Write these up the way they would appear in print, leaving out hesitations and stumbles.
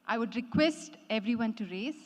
I would request everyone to raise.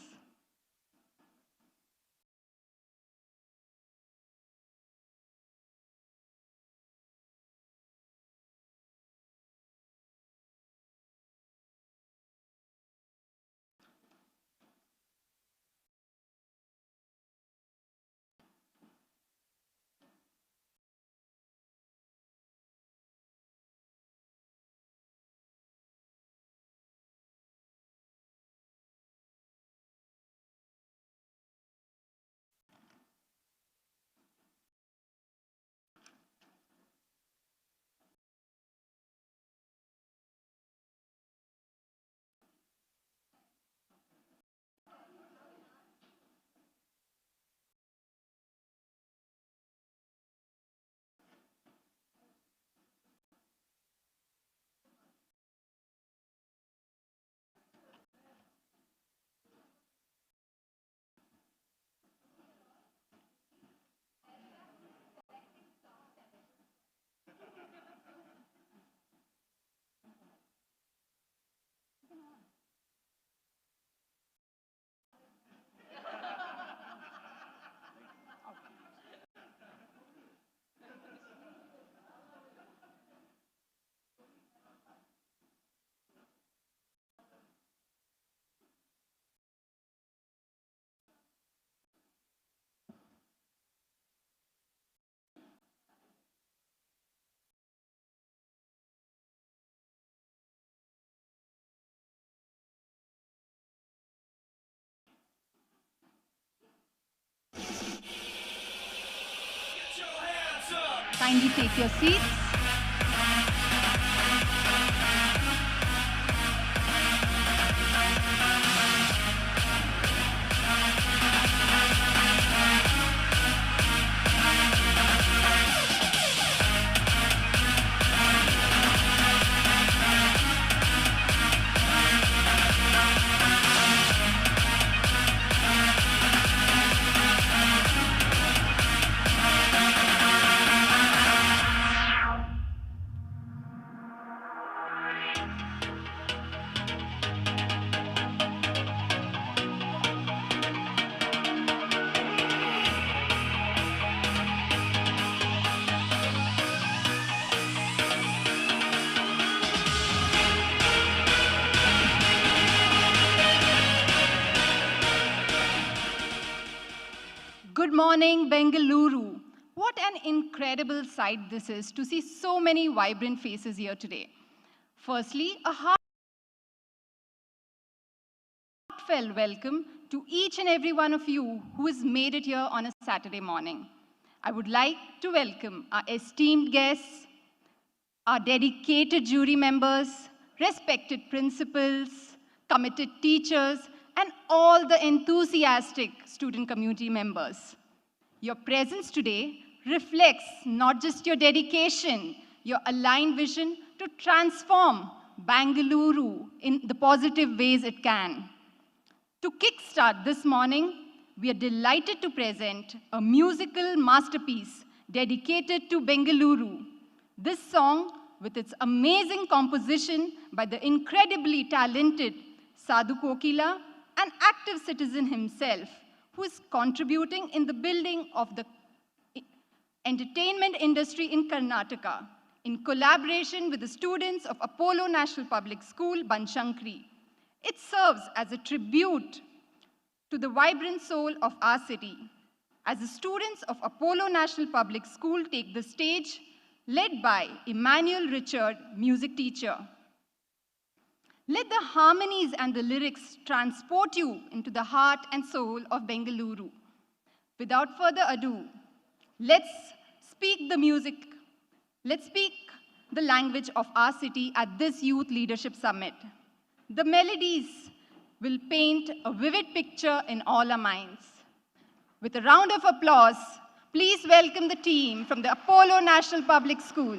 Kindly take your seats. Good morning, Bengaluru. What an incredible sight this is to see so many vibrant faces here today. Firstly, a heartfelt welcome to each and every one of you who has made it here on a Saturday morning. I would like to welcome our esteemed guests, our dedicated jury members, respected principals, committed teachers, and all the enthusiastic student community members. Your presence today reflects not just your dedication, your aligned vision to transform Bengaluru in the positive ways it can. To kickstart this morning, we are delighted to present a musical masterpiece dedicated to Bengaluru. This song, with its amazing composition by the incredibly talented Sadhu Kokila, an active citizen himself, who is contributing in the building of the entertainment industry in Karnataka, in collaboration with the students of Apollo National Public School, Banshankari. It serves as a tribute to the vibrant soul of our city. As the students of Apollo National Public School take the stage, led by Emmanuel Richard, music teacher. Let the harmonies and the lyrics transport you into the heart and soul of Bengaluru. Without further ado, let's speak the music. Let's speak the language of our city at this Youth Leadership Summit. The melodies will paint a vivid picture in all our minds. With a round of applause, please welcome the team from the Apollo National Public School.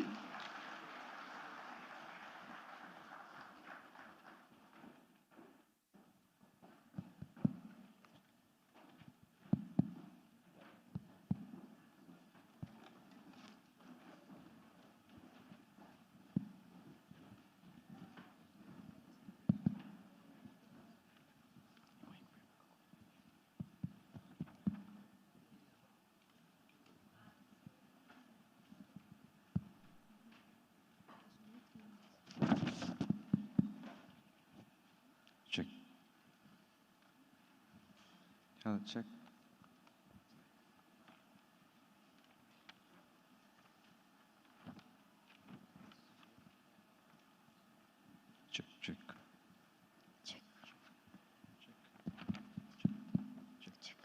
Check. Check, check. Check. Check.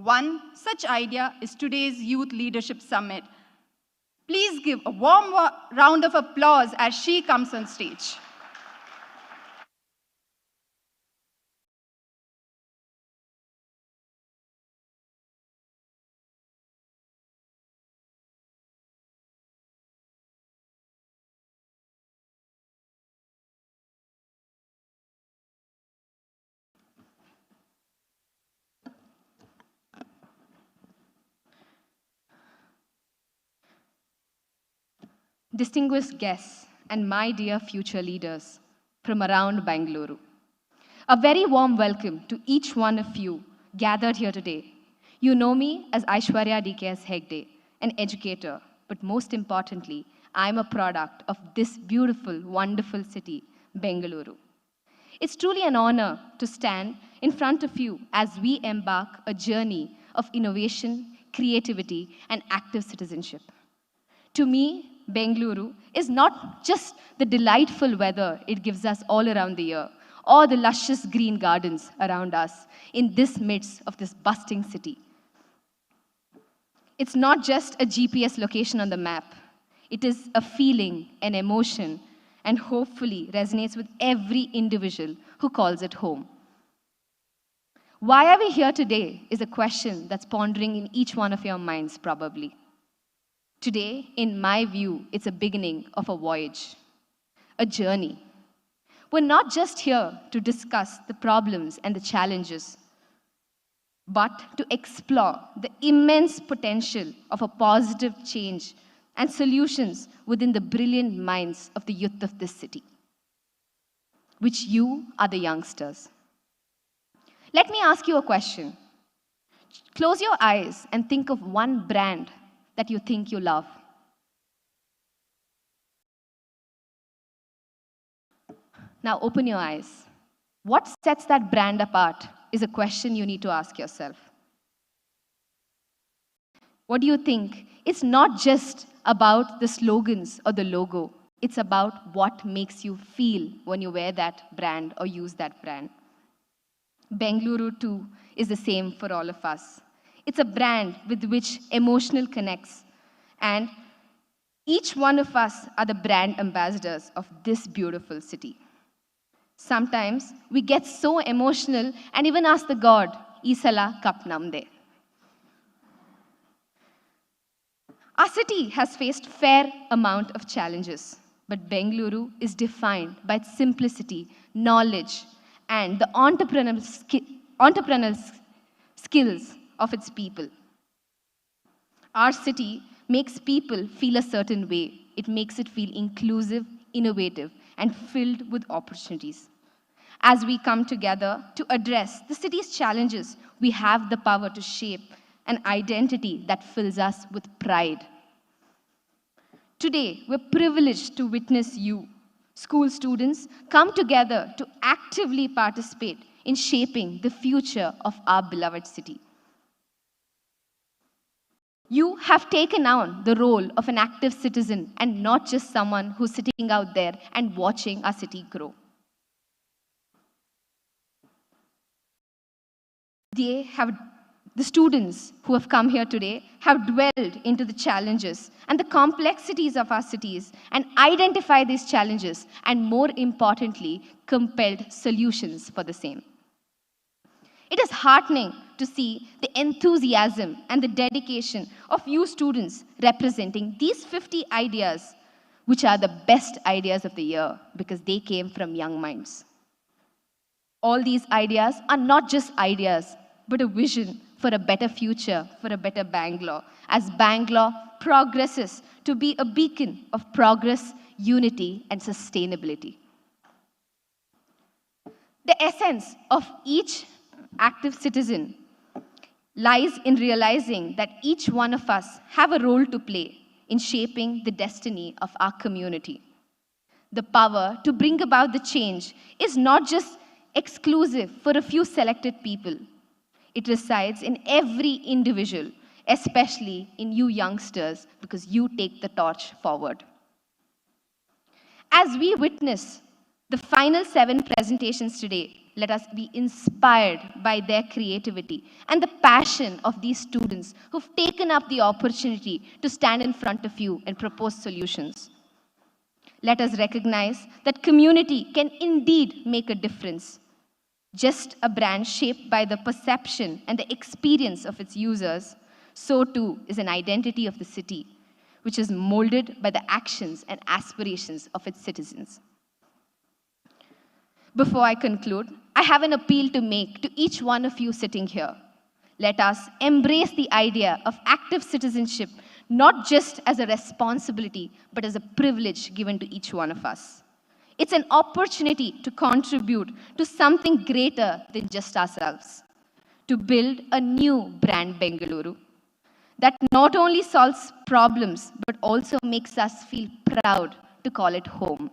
One such idea is today's Youth Leadership Summit. Please give a warm round of applause as she comes on stage. Distinguished guests and my dear future leaders from around Bangalore. A very warm welcome to each one of you gathered here today. You know me as Aishwarya DKS Hegde, an educator, but most importantly, I'm a product of this beautiful, wonderful city, Bengaluru. It's truly an honor to stand in front of you as we embark a journey of innovation, creativity, and active citizenship. To me, Bengaluru is not just the delightful weather it gives us all around the year, or the luscious green gardens around us in this midst of this bustling city. It's not just a GPS location on the map. It is a feeling, an emotion, and hopefully resonates with every individual who calls it home. Why are we here today is a question that's pondering in each one of your minds, probably. Today, in my view, it's a beginning of a voyage, a journey. We're not just here to discuss the problems and the challenges, but to explore the immense potential of a positive change and solutions within the brilliant minds of the youth of this city, which you are the youngsters. Let me ask you a question. Close your eyes and think of one brand that you think you love. Now open your eyes. What sets that brand apart is a question you need to ask yourself. What do you think? It's not just about the slogans or the logo. It's about what makes you feel when you wear that brand or use that brand. Bengaluru too is the same for all of us. It's a brand with which emotional connects, and each one of us are the brand ambassadors of this beautiful city. Sometimes we get so emotional and even ask the God, Isala Kap Namde. Our city has faced fair amount of challenges, but Bengaluru is defined by its simplicity, knowledge, and the entrepreneurial skills of its people. Our city makes people feel a certain way. It makes it feel inclusive, innovative, and filled with opportunities. As we come together to address the city's challenges, we have the power to shape an identity that fills us with pride. Today, we're privileged to witness you, school students, come together to actively participate in shaping the future of our beloved city. You have taken on the role of an active citizen and not just someone who's sitting out there and watching our city grow. The students who have come here today have dwelled into the challenges and the complexities of our cities and identified these challenges and, more importantly, compelled solutions for the same. It is heartening to see the enthusiasm and the dedication of you students representing these 50 ideas, which are the best ideas of the year because they came from young minds. All these ideas are not just ideas, but a vision for a better future, for a better Bangalore, as Bangalore progresses to be a beacon of progress, unity, and sustainability. The essence of each active citizen lies in realizing that each one of us have a role to play in shaping the destiny of our community. The power to bring about the change is not just exclusive for a few selected people. It resides in every individual, especially in you youngsters, because you take the torch forward. As we witness the final 7 presentations today, let us be inspired by their creativity and the passion of these students who've taken up the opportunity to stand in front of you and propose solutions. Let us recognize that community can indeed make a difference. Just a brand shaped by the perception and the experience of its users, so too is an identity of the city, which is molded by the actions and aspirations of its citizens. Before I conclude, I have an appeal to make to each one of you sitting here. Let us embrace the idea of active citizenship, not just as a responsibility, but as a privilege given to each one of us. It's an opportunity to contribute to something greater than just ourselves, to build a new brand Bengaluru that not only solves problems, but also makes us feel proud to call it home.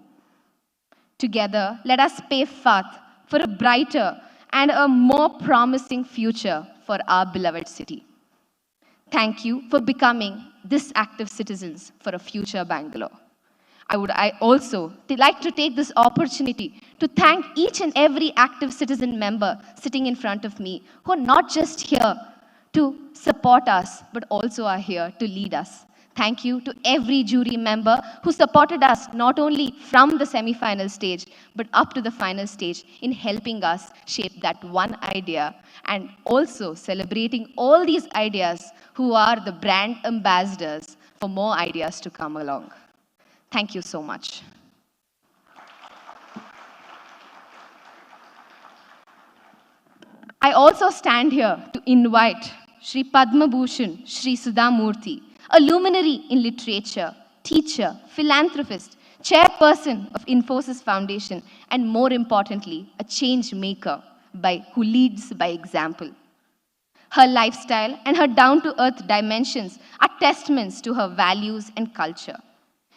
Together, let us pave path for a brighter and a more promising future for our beloved city. Thank you for becoming this active citizens for a future Bangalore. I also like to take this opportunity to thank each and every active citizen member sitting in front of me who are not just here to support us, but also are here to lead us. Thank you to every jury member who supported us not only from the semi-final stage, but up to the final stage in helping us shape that one idea, and also celebrating all these ideas who are the brand ambassadors for more ideas to come along. Thank you so much. I also stand here to invite Shri Padma Bhushan Shri Sudha Murthy, a luminary in literature, teacher, philanthropist, chairperson of Infosys Foundation, and more importantly, a change maker who leads by example. Her lifestyle and her down-to-earth dimensions are testaments to her values and culture.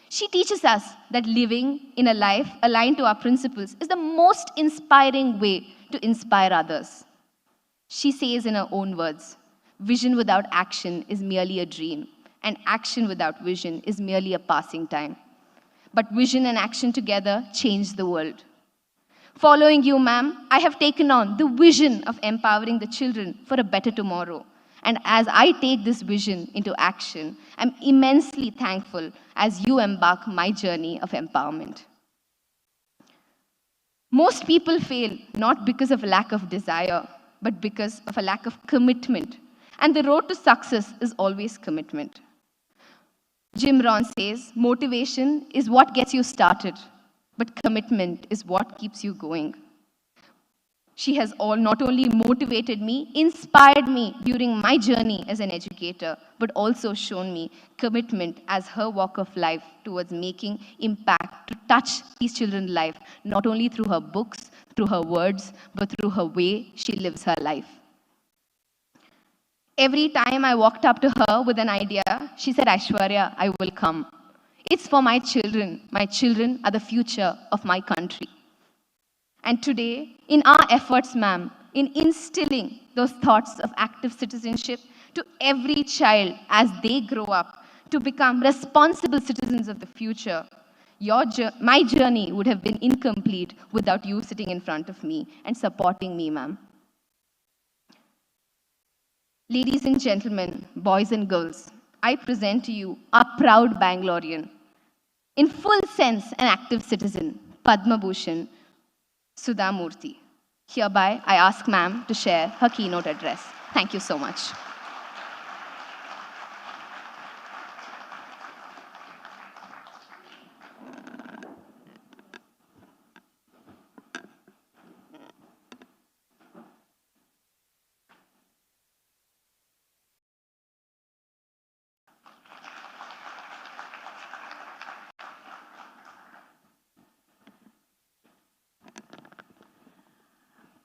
She teaches us that living in a life aligned to our principles is the most inspiring way to inspire others. She says in her own words, vision without action is merely a dream, and action without vision is merely a passing time. But vision and action together change the world. Following you, ma'am, I have taken on the vision of empowering the children for a better tomorrow. And as I take this vision into action, I'm immensely thankful as you embark my journey of empowerment. Most people fail not because of lack of desire, but because of a lack of commitment. And the road to success is always commitment. Jim Rohn says, motivation is what gets you started, but commitment is what keeps you going. She has not only motivated me, inspired me during my journey as an educator, but also shown me commitment as her walk of life towards making impact to touch these children's life, not only through her books, through her words, but through her way she lives her life. Every time I walked up to her with an idea, she said, Aishwarya, I will come. It's for my children. My children are the future of my country. And today, in our efforts, ma'am, in instilling those thoughts of active citizenship to every child as they grow up to become responsible citizens of the future, my journey would have been incomplete without you sitting in front of me and supporting me, ma'am. Ladies and gentlemen, boys and girls, I present to you our proud Bangalorean, in full sense an active citizen, Padma Bhushan Sudha Murthy. Hereby, I ask ma'am to share her keynote address. Thank you so much.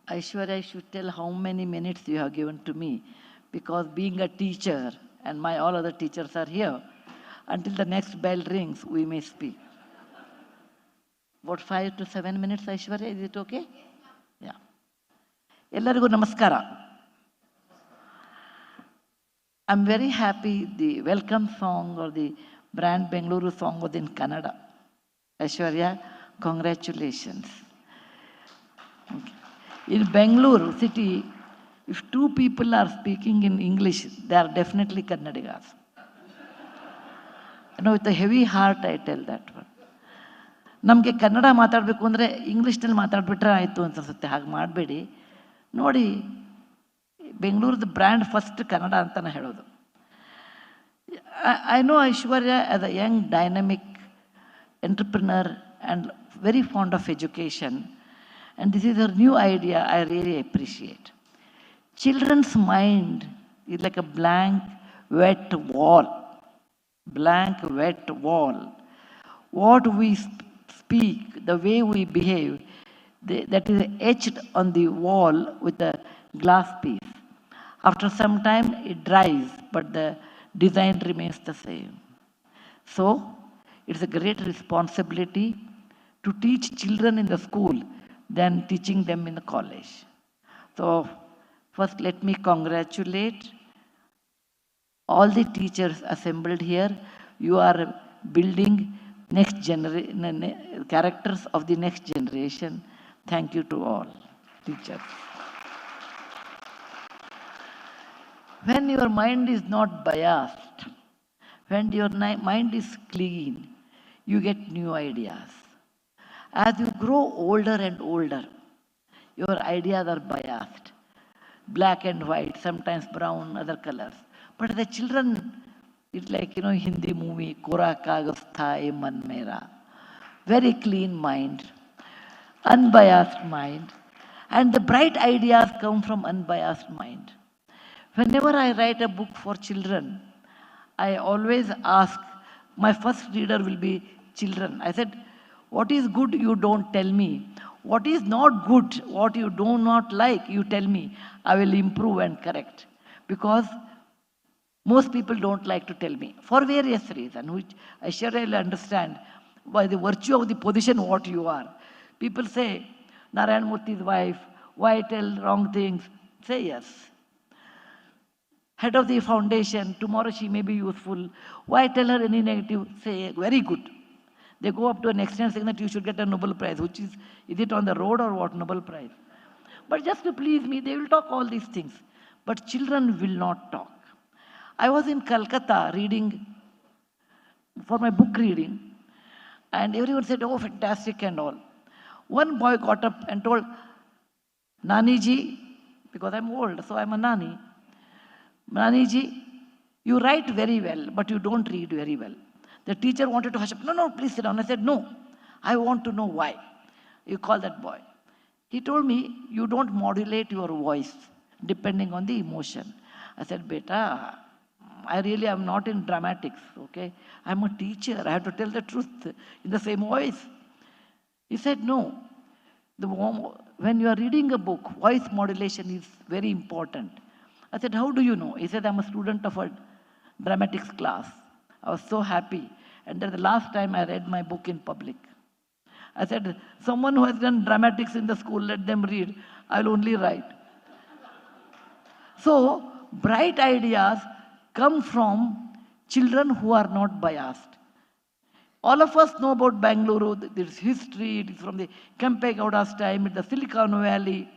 Aishwarya, I should tell how many minutes you have given to me, because being a teacher, and my all other teachers are here, until the next bell rings, we may speak. What, 5 to 7 minutes, Aishwarya? Is it okay? Yeah. Ellarigu namaskara. I'm very happy the welcome song or the brand Bengaluru song was in Kannada. Aishwarya, congratulations. Okay. In Bangalore city, if two people are speaking in English, they are definitely Kannadigas. With a heavy heart, I tell that one. ನಮಗೆ ಕನ್ನಡ ಮಾತಾಡಬೇಕು ಅಂದರೆ ಇಂಗ್ಲೀಷ್ನಲ್ಲಿ ಮಾತಾಡ್ಬಿಟ್ರೆ ಆಯಿತು ಅಂತ ಅನಿಸುತ್ತೆ. ಹಾಗೆ ಮಾಡಬೇಡಿ. ನೋಡಿ, ಬೆಂಗಳೂರದ ಬ್ರ್ಯಾಂಡ್ ಫಸ್ಟ್ ಕನ್ನಡ ಅಂತಲೇ ಹೇಳೋದು. I know Aishwarya as a young, dynamic entrepreneur and very fond of education. And this is her new idea I really appreciate. Children's mind is like a blank, wet wall. Blank, wet wall. What we speak, the way we behave, that is etched on the wall with a glass piece. After some time, it dries, but the design remains the same. So, it's a great responsibility to teach children in the school than teaching them in the college. So, first let me congratulate all the teachers assembled here. You are building next generation, characters of the next generation. Thank you to all teachers. When your mind is not biased, when your mind is clean, you get new ideas. As you grow older and older, your ideas are biased. Black and white, sometimes brown, other colors. But the children, it's like, Hindi movie, Kora Kagas Thai Man Mera. Very clean mind, unbiased mind. And the bright ideas come from unbiased mind. Whenever I write a book for children, I always ask, my first reader will be children. I said, what is good, you don't tell me. What is not good, what you do not like, you tell me. I will improve and correct. Because most people don't like to tell me, for various reasons, which I surely understand by the virtue of the position what you are. People say, Narayan Murthy's wife, why tell wrong things? Say yes. Head of the foundation, tomorrow she may be useful. Why tell her any negative? Say, very good. They go up to an extent saying that you should get a Nobel Prize, which is it on the road or what Nobel Prize? But just to please me, they will talk all these things. But children will not talk. I was in Calcutta reading, for my book reading, and everyone said, oh, fantastic and all. One boy got up and told, Nani ji, because I'm old, so I'm a Nani. Nani ji, you write very well, but you don't read very well. The teacher wanted to hush up. No, please sit down. I said, no, I want to know why. You call that boy. He told me, you don't modulate your voice depending on the emotion. I said, beta, I really am not in dramatics, okay? I'm a teacher. I have to tell the truth in the same voice. He said, no. When you are reading a book, voice modulation is very important. I said, how do you know? He said, I'm a student of a dramatics class. I was so happy. And that's the last time I read my book in public. I said, someone who has done dramatics in the school, let them read. I'll only write. So, bright ideas come from children who are not biased. All of us know about Bangalore. There's history. It is from the Kempegowda's time. It's the Silicon Valley.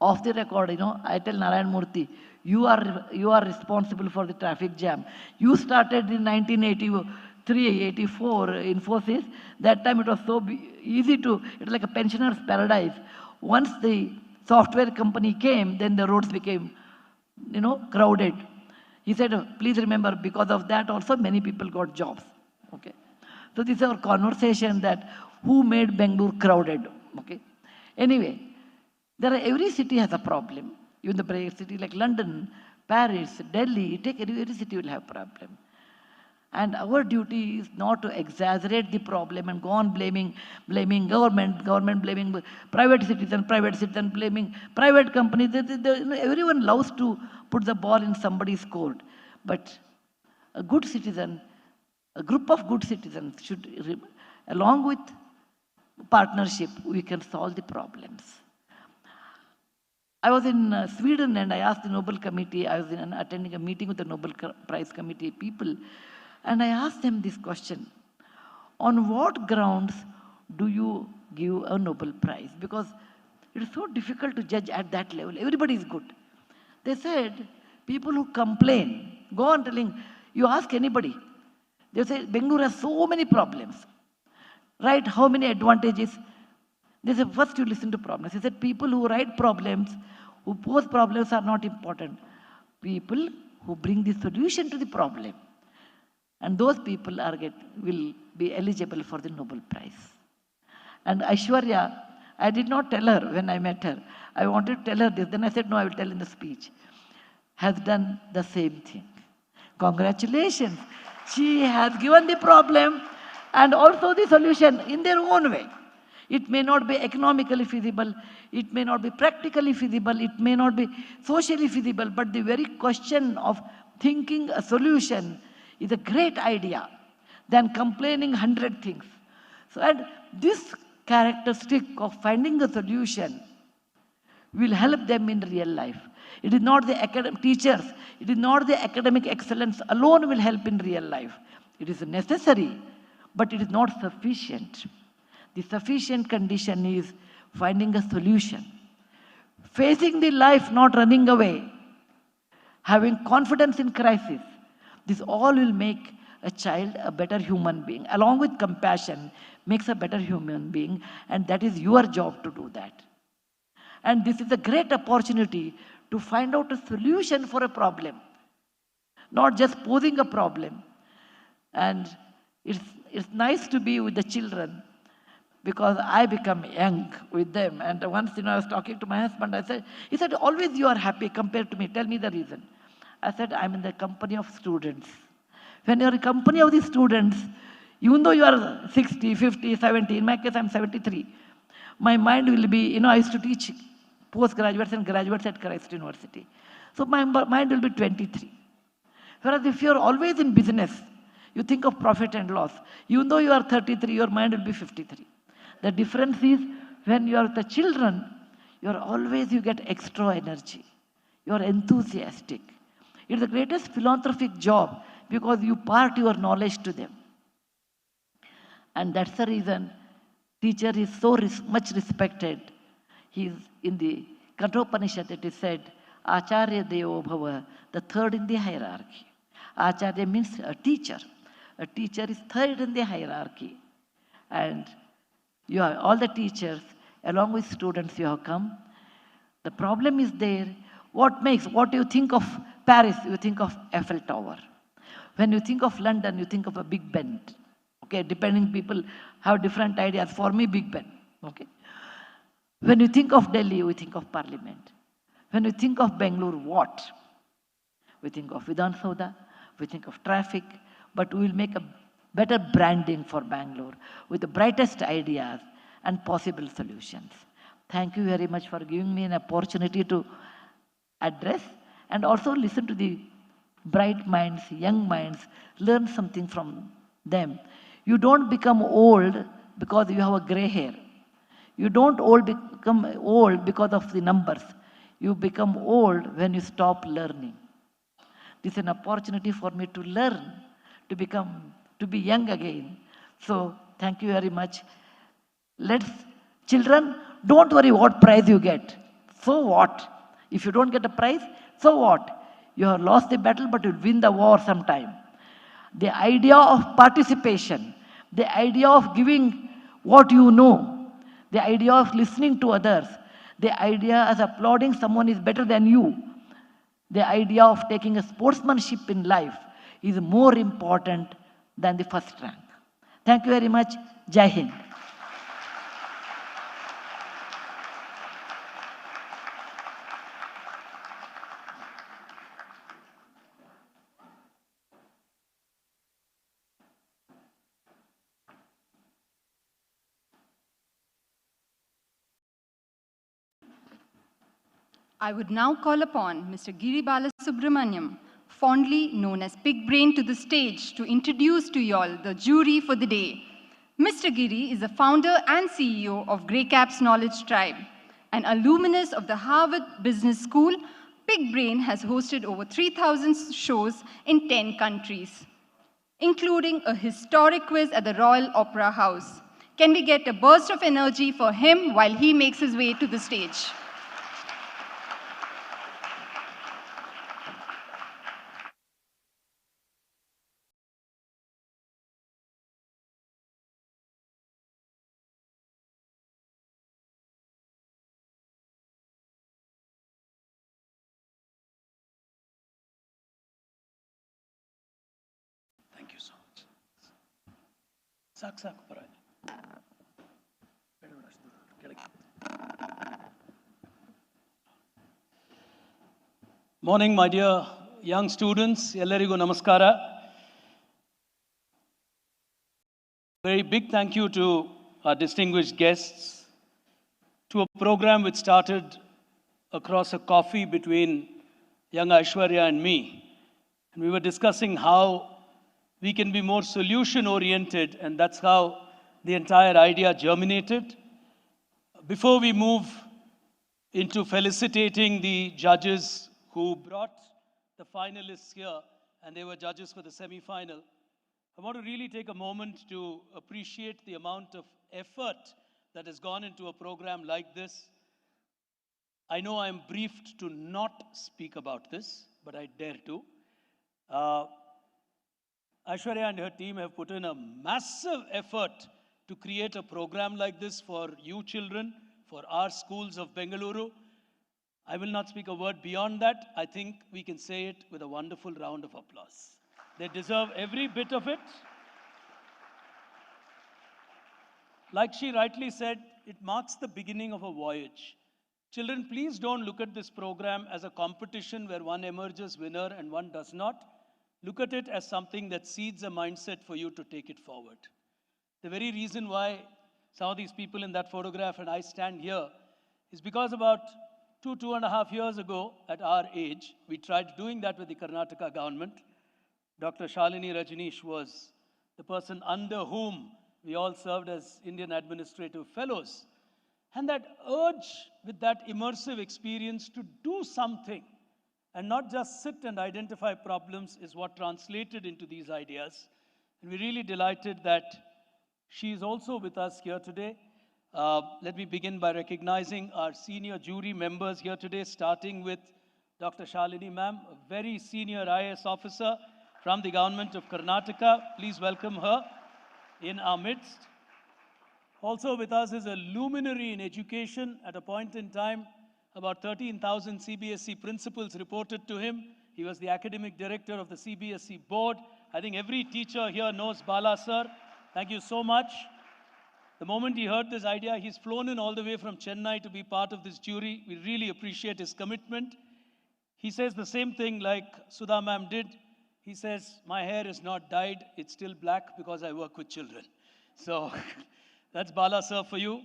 Off the record, I tell Narayan Murthy, you are responsible for the traffic jam. You started in 1983, 84 Infosys. That time it was so easy it was like a pensioner's paradise. Once the software company came, then the roads became, crowded. He said, please remember, because of that also many people got jobs. Okay. So this is our conversation that who made Bangalore crowded. Okay. Anyway, every city has a problem. Even the great city like London, Paris, Delhi, take every city will have problem. And our duty is not to exaggerate the problem and go on blaming government blaming private citizen blaming private companies. Everyone loves to put the ball in somebody's court. But a good citizen, a group of good citizens should, along with partnership, we can solve the problems. I was in Sweden and I asked the Nobel Committee, I was attending a meeting with the Nobel Prize Committee people, and I asked them this question: on what grounds do you give a Nobel Prize? Because It is so difficult to judge at that level. Everybody is good. They said, people who complain, go on telling, you ask anybody, they say, Bengaluru has so many problems. Right? How many advantages? They said, first you listen to problems. He said, people who write problems, who pose problems are not important. People who bring the solution to the problem. And those people will be eligible for the Nobel Prize. And Aishwarya, I did not tell her when I met her. I wanted to tell her this. Then I said, no, I will tell in the speech. Has done the same thing. Congratulations. She has given the problem and also the solution in their own way. It may not be economically feasible. It may not be practically feasible. It may not be socially feasible. But the very question of thinking a solution is a great idea than complaining 100 things. So, and this characteristic of finding a solution will help them in real life. It is not the academic teachers, it is not the academic excellence alone will help in real life. It is necessary, but it is not sufficient. The sufficient condition is finding a solution. Facing the life, not running away. Having confidence in crisis. This all will make a child a better human being. Along with compassion, makes a better human being. And that is your job to do that. And this is a great opportunity to find out a solution for a problem. Not just posing a problem. And it's nice to be with the children because I become young with them. And once, I was talking to my husband, he said, always you are happy compared to me. Tell me the reason. I said, I'm in the company of students. When you're in the company of the students, even though you are 60, 50, 70, in my case, I'm 73, my mind will be, I used to teach postgraduates and graduates at Christ University. So my mind will be 23. Whereas if you're always in business, you think of profit and loss. Even though you are 33, your mind will be 53. The difference is when you are with the children, you get extra energy. You are enthusiastic. It's the greatest philanthropic job because you part your knowledge to them. And that's the reason teacher is so much respected. He's in the Kathopanishad, it is said, Acharya Devo Bhava, the third in the hierarchy. Acharya means a teacher. A teacher is third in the hierarchy. And you are all the teachers, along with students, you have come. The problem is there. What do you think of Paris? You think of Eiffel Tower. When you think of London, you think of a Big Ben. Okay, depending people have different ideas. For me, Big Ben. Okay. When you think of Delhi, we think of Parliament. When you think of Bangalore, what? We think of Vidhan Soda, we think of traffic, but we will make a better branding for Bangalore with the brightest ideas and possible solutions. Thank you very much for giving me an opportunity to address and also listen to the bright minds, young minds, learn something from them. You don't become old because you have a gray hair. You don't become old because of the numbers. You become old when you stop learning. This is an opportunity for me to learn, to be young again. So thank you very much. Children, don't worry what prize you get. So what? If you don't get a prize, so what? You have lost the battle, but you'll win the war sometime. The idea of participation, the idea of giving what you know, the idea of listening to others, the idea of applauding someone is better than you, the idea of taking a sportsmanship in life is more important than the first rank. Thank you very much. Jai Hind. I would now call upon Mr. Giri Balasubramaniam, fondly known as Big Brain, to the stage to introduce to you all the jury for the day. Mr. Giri is the founder and CEO of Grey Caps Knowledge Tribe. An alumnus of the Harvard Business School, Big Brain has hosted over 3,000 shows in 10 countries, including a historic quiz at the Royal Opera House. Can we get a burst of energy for him while he makes his way to the stage? Thank you so much. ಸಾಕು ಪರವಾಗಿಲ್ಲ. ಕೆಳಗೆ. Morning, my dear young students. Ellarigu namaskara. Very big thank you to our distinguished guests, to a program which started across a coffee between young Aishwarya and me. And we were discussing how we can be more solution-oriented, and that's how the entire idea germinated. Before we move into felicitating the judges who brought the finalists here, and they were judges for the semi-final, I want to really take a moment to appreciate the amount of effort that has gone into a program like this. I know I'm briefed to not speak about this, but I dare to. Aishwarya and her team have put in a massive effort to create a program like this for you children, for our schools of Bengaluru. I will not speak a word beyond that. I think we can say it with a wonderful round of applause. They deserve every bit of it. Like she rightly said, it marks the beginning of a voyage. Children, please don't look at this program as a competition where one emerges winner and one does not. Look at it as something that seeds a mindset for you to take it forward. The very reason why some of these people in that photograph and I stand here is because about 2.5 years ago, at our age, we tried doing that with the Karnataka government. Dr. Shalini Rajneesh was the person under whom we all served as Indian Administrative Fellows. And that urge with that immersive experience to do something and not just sit and identify problems is what translated into these ideas. And we're really delighted that she is also with us here today. Let me begin by recognizing our senior jury members here today, starting with Dr. Shalini ma'am, a very senior IAS officer from the government of Karnataka. Please welcome her in our midst. Also with us is a luminary in education. At a point in time, about 13,000 CBSE principals reported to him. He was the academic director of the CBSE board. I think every teacher here knows Bala sir. Thank you so much. The moment he heard this idea, he's flown in all the way from Chennai to be part of this jury. We really appreciate his commitment. He says the same thing like Sudha ma'am did. He says, my hair is not dyed, it's still black because I work with children. So that's Bala sir for you.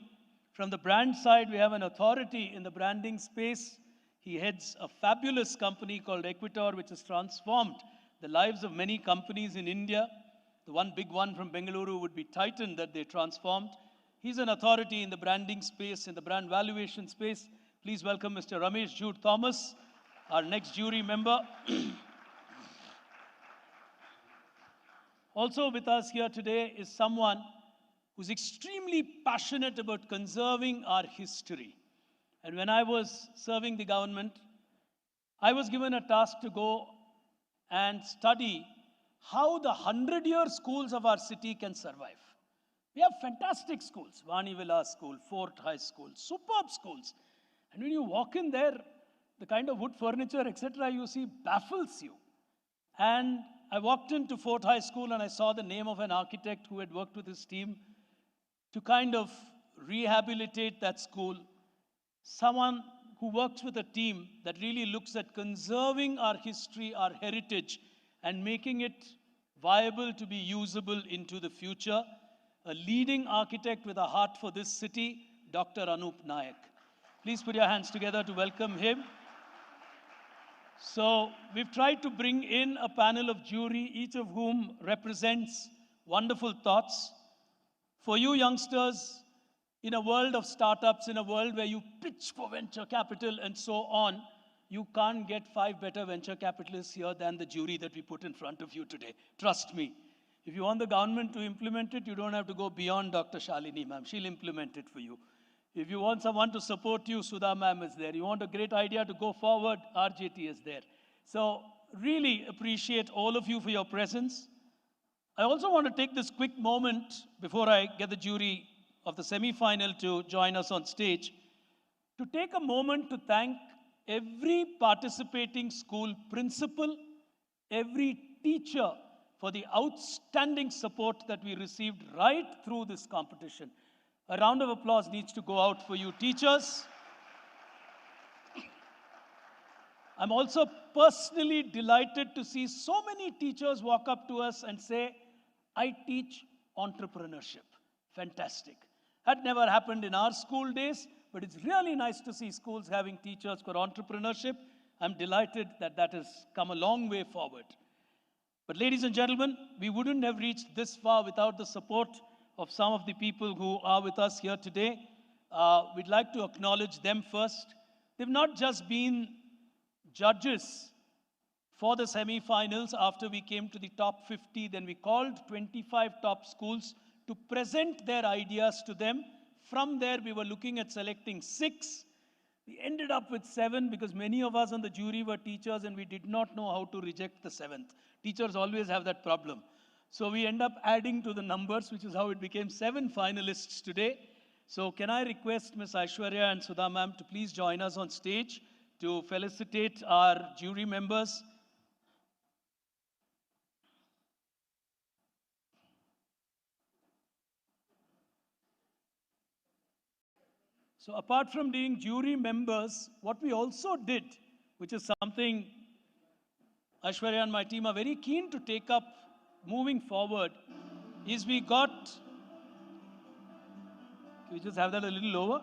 From the brand side, we have an authority in the branding space. He heads a fabulous company called Equitor, which has transformed the lives of many companies in India. The one big one from Bengaluru would be Titan that they transformed. He's an authority in the branding space, in the brand valuation space. Please welcome Mr. Ramesh Jude Thomas, our next jury member. Also with us here today is someone who's extremely passionate about conserving our history. And when I was serving the government, I was given a task to go and study how the 100-year schools of our city can survive. We have fantastic schools, Vani Vilas School, Fort High School, superb schools. And when you walk in there, the kind of wood furniture, etc., you see baffles you. And I walked into Fort High School and I saw the name of an architect who had worked with his team to kind of rehabilitate that school. Someone who works with a team that really looks at conserving our history, our heritage, and making it viable to be usable into the future. A leading architect with a heart for this city, Dr. Anup Nayak. Please put your hands together to welcome him. So we've tried to bring in a panel of jury, each of whom represents wonderful thoughts. For you youngsters, in a world of startups, in a world where you pitch for venture capital and so on, you can't get 5 better venture capitalists here than the jury that we put in front of you today. Trust me. If you want the government to implement it, you don't have to go beyond Dr. Shalini, ma'am. She'll implement it for you. If you want someone to support you, Sudha ma'am is there. You want a great idea to go forward, RJT is there. So really appreciate all of you for your presence. I also want to take this quick moment before I get the jury of the semi-final to join us on stage, to take a moment to thank every participating school principal, every teacher for the outstanding support that we received right through this competition. A round of applause needs to go out for you teachers. I'm also personally delighted to see so many teachers walk up to us and say, I teach entrepreneurship. Fantastic. That never happened in our school days, but it's really nice to see schools having teachers for entrepreneurship. I'm delighted that that has come a long way forward. But ladies and gentlemen, we wouldn't have reached this far without the support of some of the people who are with us here today. We'd like to acknowledge them first. They've not just been judges for the semi-finals after we came to the top 50, then we called 25 top schools to present their ideas to them. From there, we were looking at selecting 6. We ended up with 7 because many of us on the jury were teachers and we did not know how to reject the 7th. Teachers always have that problem. So we end up adding to the numbers, which is how it became 7 finalists today. So can I request Ms. Aishwarya and Sudha ma'am to please join us on stage to felicitate our jury members. So apart from being jury members, what we also did, which is something Aishwarya and my team are very keen to take up moving forward, is we got, can we just have that a little lower?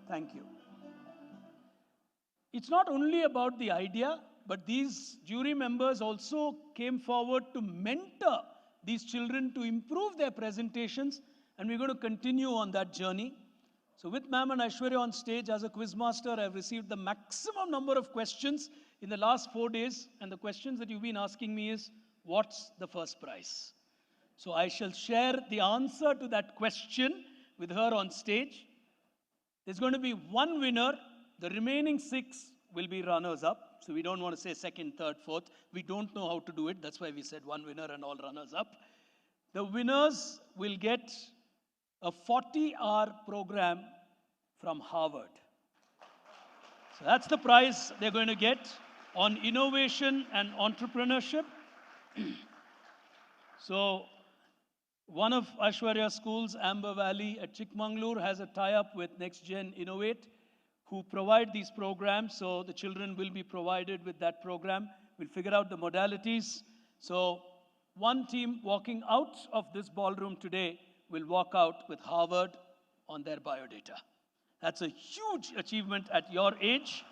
Thank you. It's not only about the idea, but these jury members also came forward to mentor these children to improve their presentations, and we're going to continue on that journey. So with ma'am and Aishwarya on stage as a quizmaster, I've received the maximum number of questions in the last 4 days, and the questions that you've been asking me is, what's the first prize? So I shall share the answer to that question with her on stage. There's going to be 1 winner. The remaining 6 will be runners-up. So we don't want to say second, third, fourth. We don't know how to do it. That's why we said 1 winner and all runners-up. The winners will get a 40-hour program from Harvard. So that's the prize they're going to get on innovation and entrepreneurship. So one of Aishwarya's schools, Amber Valley at Chikmagalur, has a tie-up with Next Gen Innovate, who provide these programs. So the children will be provided with that program. We'll figure out the modalities. So one team walking out of this ballroom today will walk out with Harvard on their biodata. That's a huge achievement at your age.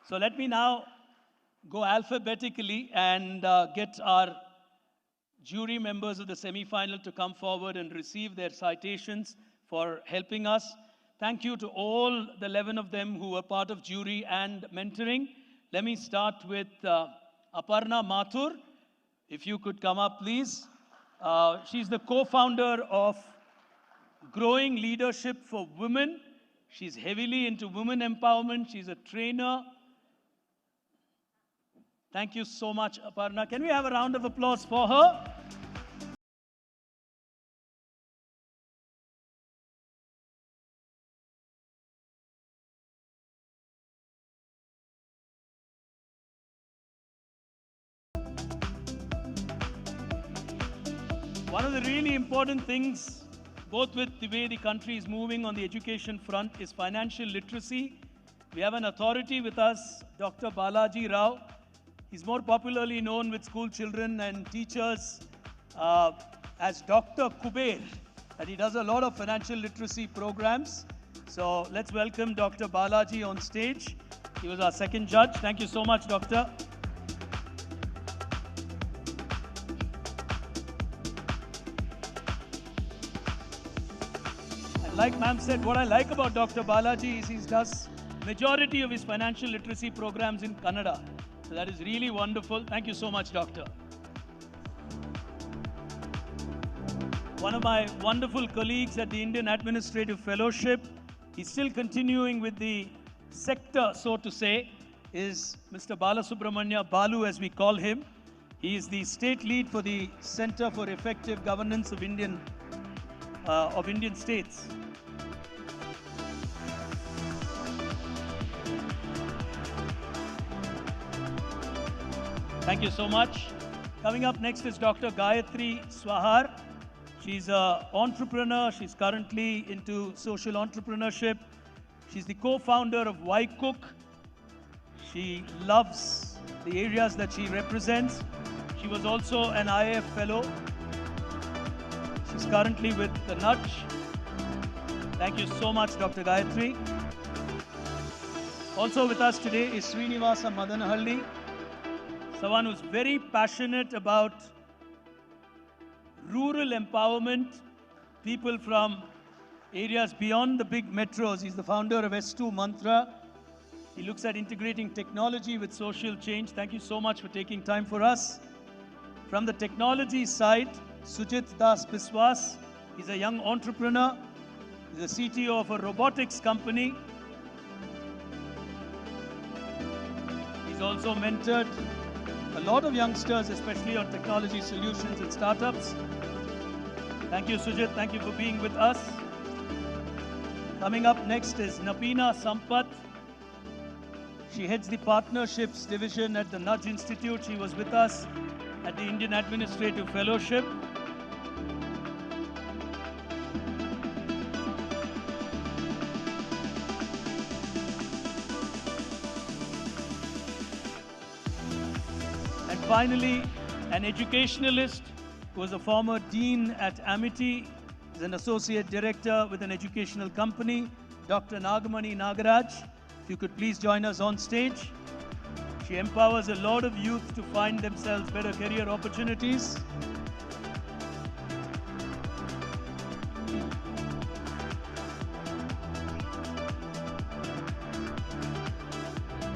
So let me now go alphabetically and get our jury members of the semi-final to come forward and receive their citations for helping us. Thank you to all the 11 of them who were part of jury and mentoring. Let me start with Aparna Mathur. If you could come up, please. She's the co-founder of Growing Leadership for Women. She's heavily into women empowerment. She's a trainer. Thank you so much, Aparna. Can we have a round of applause for her? One of the really important things, both with the way the country is moving on the education front, is financial literacy. We have an authority with us, Dr. Balaji Rao. He's more popularly known with school children and teachers as Dr. Kuber, and he does a lot of financial literacy programs. So let's welcome Dr. Balaji on stage. He was our second judge. Thank you so much, Doctor. And like ma'am said, what I like about Dr. Balaji is he does majority of his financial literacy programs in Kannada. So that is really wonderful. Thank you so much, Doctor. One of my wonderful colleagues at the Indian Administrative Fellowship, he's still continuing with the sector, so to say, is Mr. Balasubramanya Balu, as we call him. He is the state lead for the Center for Effective Governance of Indian states. Thank you so much. Coming up next is Dr. Gayatri Swahar. She's an entrepreneur. She's currently into social entrepreneurship. She's the co-founder of Y Cook. She loves the areas that she represents. She was also an IAF fellow. She's currently with the Nudge. Thank you so much, Dr. Gayatri. Also with us today is Srinivasa Madanahalli, someone who's very passionate about rural empowerment, people from areas beyond the big metros. He's the founder of S2 Mantra. He looks at integrating technology with social change. Thank you so much for taking time for us. From the technology side, Sujit Das Biswas. He's a young entrepreneur. He's the CTO of a robotics company. He's also mentored a lot of youngsters, especially on technology solutions and startups. Thank you, Sujit. Thank you for being with us. Coming up next is Napina Sampath. She heads the partnerships division at the Nudge Institute. She was with us at the Indian Administrative Fellowship. And finally, an educationalist who was a former dean at Amity, is an associate director with an educational company, Dr. Nagamani Nagaraj. If you could please join us on stage. She empowers a lot of youth to find themselves better career opportunities.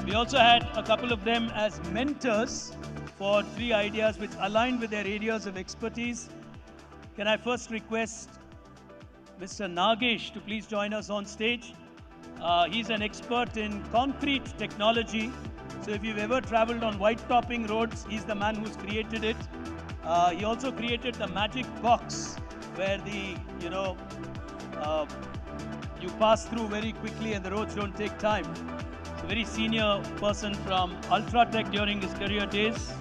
We also had a couple of them as mentors for 3 ideas which align with their areas of expertise. Can I first request Mr. Nagesh to please join us on stage? He's an expert in concrete technology. So if you've ever traveled on white topping roads, he's the man who's created it. He also created the magic box where you pass through very quickly and the roads don't take time. It's a very senior person from Ultratech during his career days.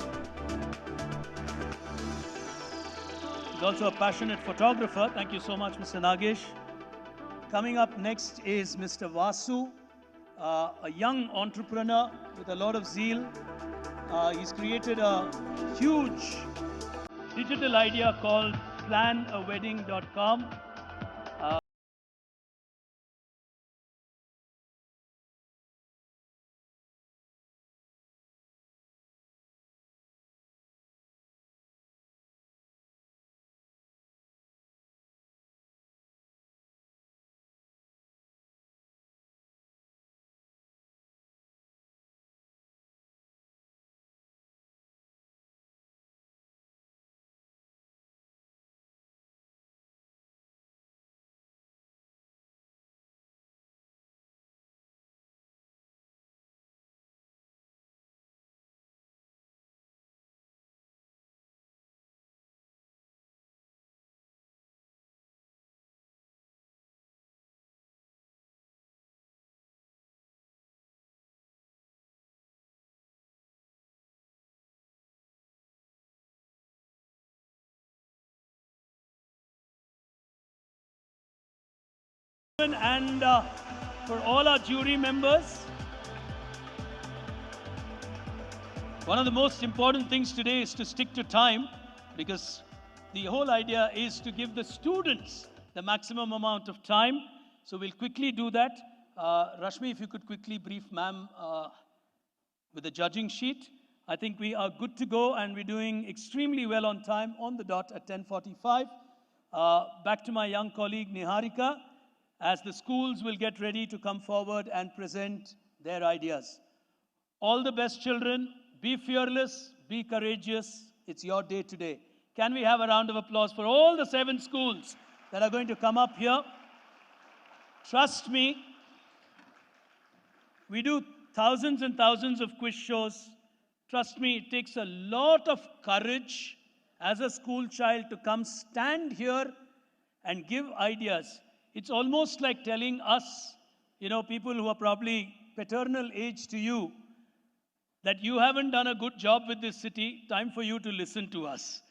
He's also a passionate photographer. Thank you so much, Mr. Nagesh. Coming up next is Mr. Vasu, a young entrepreneur with a lot of zeal. He's created a huge digital idea called planawedding.com. And for all our jury members, one of the most important things today is to stick to time, because the whole idea is to give the students the maximum amount of time. So we'll quickly do that. Rashmi, if you could quickly brief ma'am with the judging sheet. I think we are good to go and we're doing extremely well on time, on the dot at 10:45. Back to my young colleague Niharika. as the schools will get ready to come forward and present their ideas. All the best, children. Be fearless, be courageous. It's your day today. Can we have a round of applause for all the 7 schools that are going to come up here? Trust me, we do thousands and thousands of quiz shows. Trust me, it takes a lot of courage as a school child to come stand here and give ideas. It's almost like telling us, people who are probably paternal age to you, that you haven't done a good job with this city, time for you to listen to us.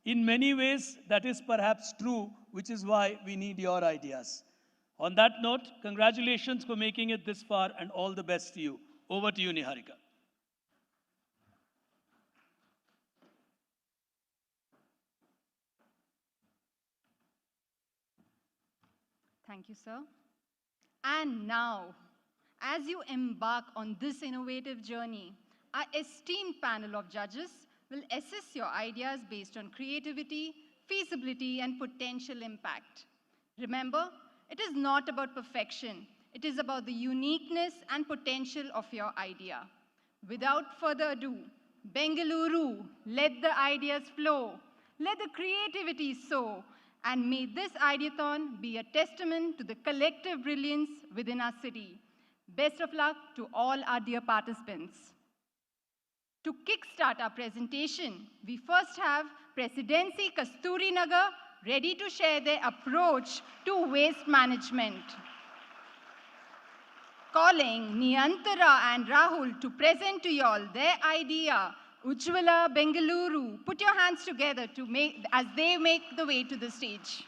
In many ways, that is perhaps true, which is why we need your ideas. On that note, congratulations for making it this far and all the best to you. Over to you, Niharika. Thank you, sir. And now, as you embark on this innovative journey, our esteemed panel of judges will assess your ideas based on creativity, feasibility, and potential impact. Remember, it is not about perfection. It is about the uniqueness and potential of your idea. Without further ado, Bengaluru, let the ideas flow. Let the creativity soar. And may this Ideathon be a testament to the collective brilliance within our city. Best of luck to all our dear participants. To kickstart our presentation, we first have Presidency Kasturi Nagar ready to share their approach to waste management. Calling Niyantara and Rahul to present to you all their idea, Ujjwala Bengaluru. Put your hands together as they make the way to the stage.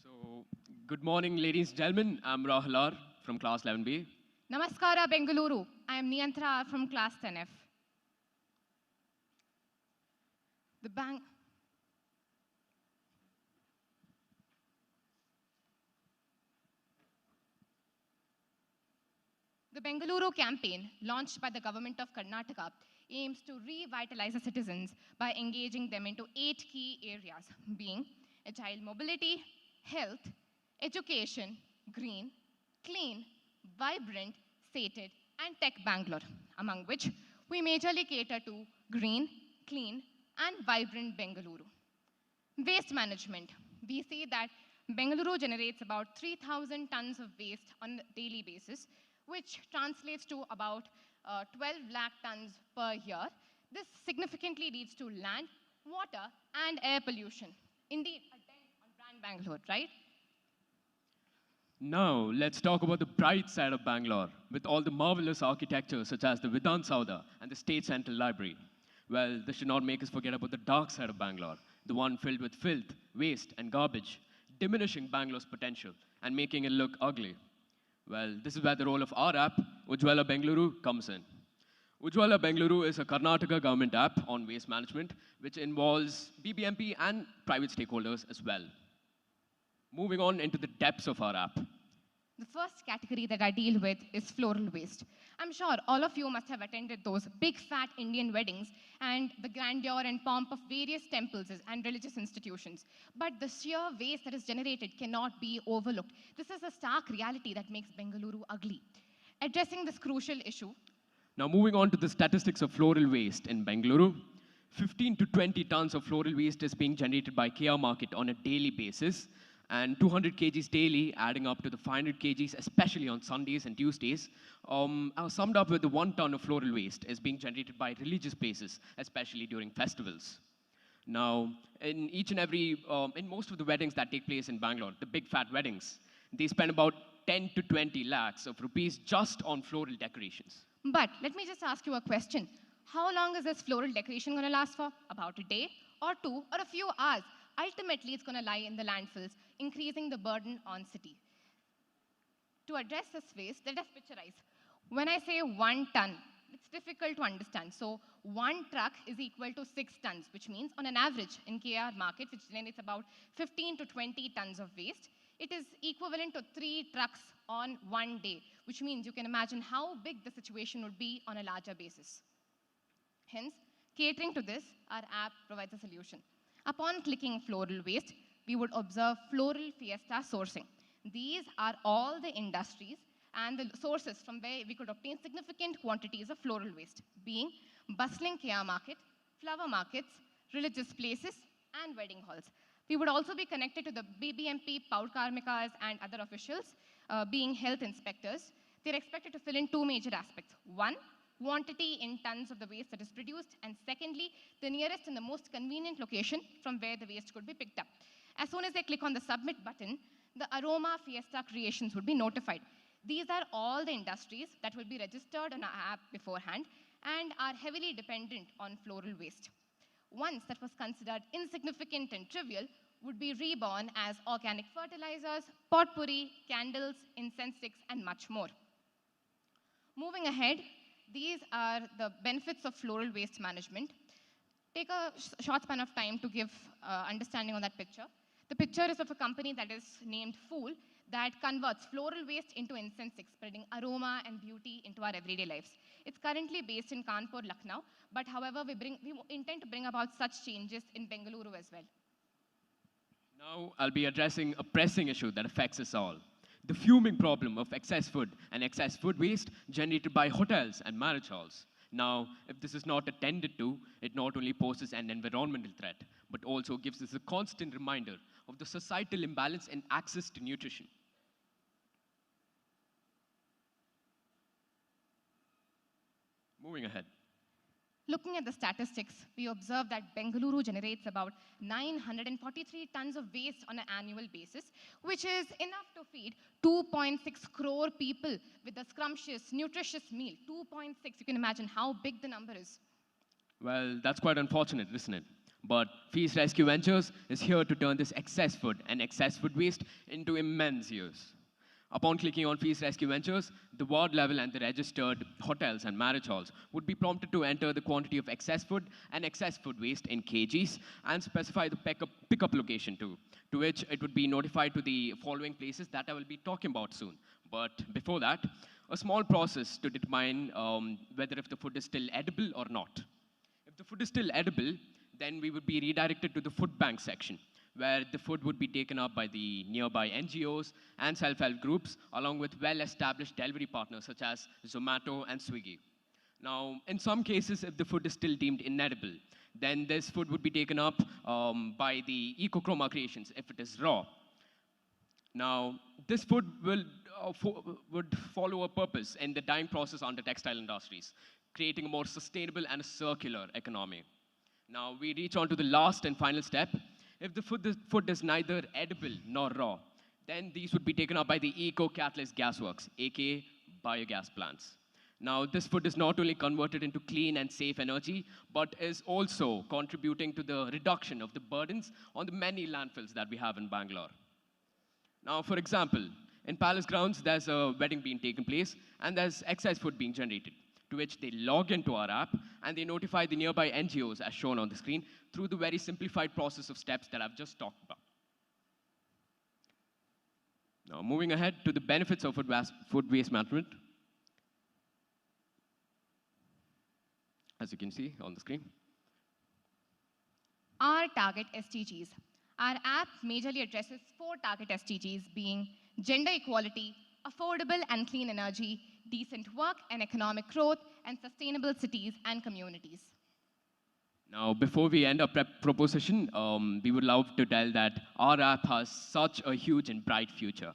So, good morning, ladies and gentlemen. I'm Rahul from class 11B. Namaskara, Bengaluru. I am Niyantara from class 10F. The Bengaluru campaign, launched by the government of Karnataka, aims to revitalize the citizens by engaging them into 8 key areas, being agile mobility, health, education, green, clean, vibrant, sated, and tech Bangalore, among which we majorly cater to green, clean, and vibrant Bengaluru. Waste management. We see that Bengaluru generates about 3,000 tons of waste on a daily basis, which translates to about 12 lakh tons per year. This significantly leads to land, water, and air pollution. Indeed, a dent on brand Bangalore, right? Now, let's talk about the bright side of Bangalore, with all the marvelous architecture such as the Vidhan Sauda and the State Central Library. Well, this should not make us forget about the dark side of Bangalore, the one filled with filth, waste, and garbage, diminishing Bangalore's potential and making it look ugly. Well, this is where the role of our app, Ujjwala Bengaluru, comes in. Ujjwala Bengaluru is a Karnataka government app on waste management, which involves BBMP and private stakeholders as well. Moving on into the depths of our app. The first category that I deal with is floral waste. I'm sure all of you must have attended those big fat Indian weddings and the grandeur and pomp of various temples and religious institutions. But the sheer waste that is generated cannot be overlooked. This is a stark reality that makes Bengaluru ugly. Addressing this crucial issue. Now moving on to the statistics of floral waste in Bengaluru. 15 to 20 tons of floral waste is being generated by KR Market on a daily basis, and 200 kgs daily, adding up to the 500 kgs, especially on Sundays and Tuesdays, are summed up with the 1 ton of floral waste is being generated by religious places, especially during festivals. Now, in most of the weddings that take place in Bangalore, the big fat weddings, they spend about 10 to 20 lakhs of rupees just on floral decorations. But let me just ask you a question. How long is this floral decoration going to last for? About a day or 2 or a few hours? Ultimately, it's going to lie in the landfills, increasing the burden on city. To address this waste, let us picturize. When I say 1 ton, it's difficult to understand. So 1 truck is equal to 6 tons, which means on an average in KR Market, which generates about 15 to 20 tons of waste, It is equivalent to 3 trucks on one day, which means you can imagine how big the situation would be on a larger basis. Hence, catering to this, our app provides a solution. Upon clicking floral waste, we would observe floral fiesta sourcing. These are all the industries and the sources from where we could obtain significant quantities of floral waste, being bustling Kia market, flower markets, religious places, and wedding halls. We would also be connected to the BBMP, Paud Karmikas, and other officials, being health inspectors. They're expected to fill in two major aspects. One, quantity in tons of the waste that is produced, and secondly, the nearest and the most convenient location from where the waste could be picked up. As soon as they click on the submit button, the aroma fiesta creations would be notified. These are all the industries that will be registered on our app beforehand and are heavily dependent on floral waste. Once that was considered insignificant and trivial would be reborn as organic fertilizers, potpourri, candles, incense sticks, and much more. Moving ahead, these are the benefits of floral waste management. Take a short span of time to give understanding on that picture. The picture is of a company that is named Fool that converts floral waste into incense sticks, spreading aroma and beauty into our everyday lives. It's currently based in Kanpur, Lucknow, but however, we intend to bring about such changes in Bengaluru as well. Now, I'll be addressing a pressing issue that affects us all. The fuming problem of excess food and excess food waste generated by hotels and marriage halls. Now, if this is not attended to, it not only poses an environmental threat, but also gives us a constant reminder of the societal imbalance in access to nutrition. Moving ahead. Looking at the statistics, we observe that Bengaluru generates about 943 tons of waste on an annual basis, which is enough to feed 2.6 crore people with a scrumptious, nutritious meal. 2.6, you can imagine how big the number is. Well, that's quite unfortunate, isn't it? But Feast Rescue Ventures is here to turn this excess food and excess food waste into immense use. Upon clicking on Feast Rescue Ventures, the ward level and the registered hotels and marriage halls would be prompted to enter the quantity of excess food and excess food waste in kgs and specify the pickup location too, to which it would be notified to the following places that I will be talking about soon. But before that, a small process to determine whether if the food is still edible or not. If the food is still edible, then we would be redirected to the food bank section, where the food would be taken up by the nearby NGOs and self-help groups, along with well-established delivery partners such as Zomato and Swiggy. Now, in some cases, if the food is still deemed inedible, then this food would be taken up by the Eco-Chroma creations if it is raw. Now, this food would follow a purpose in the dyeing process on the textile industries, creating a more sustainable and a circular economy. Now, we reach on to the last and final step. If the food is neither edible nor raw, then these would be taken up by the eco-catalyst gasworks, aka biogas plants. Now, this food is not only converted into clean and safe energy, but is also contributing to the reduction of the burdens on the many landfills that we have in Bangalore. Now, for example, in Palace grounds, there's a wedding being taken place, and there's excess food being generated, to which they log into our app, and they notify the nearby NGOs, as shown on the screen, through the very simplified process of steps that I've just talked about. Now, moving ahead to the benefits of food waste management. As you can see on the screen. Our target SDGs. Our app majorly addresses 4 target SDGs, being gender equality, affordable and clean energy, decent work and economic growth, and sustainable cities and communities. Now, before we end our proposition, we would love to tell that our app has such a huge and bright future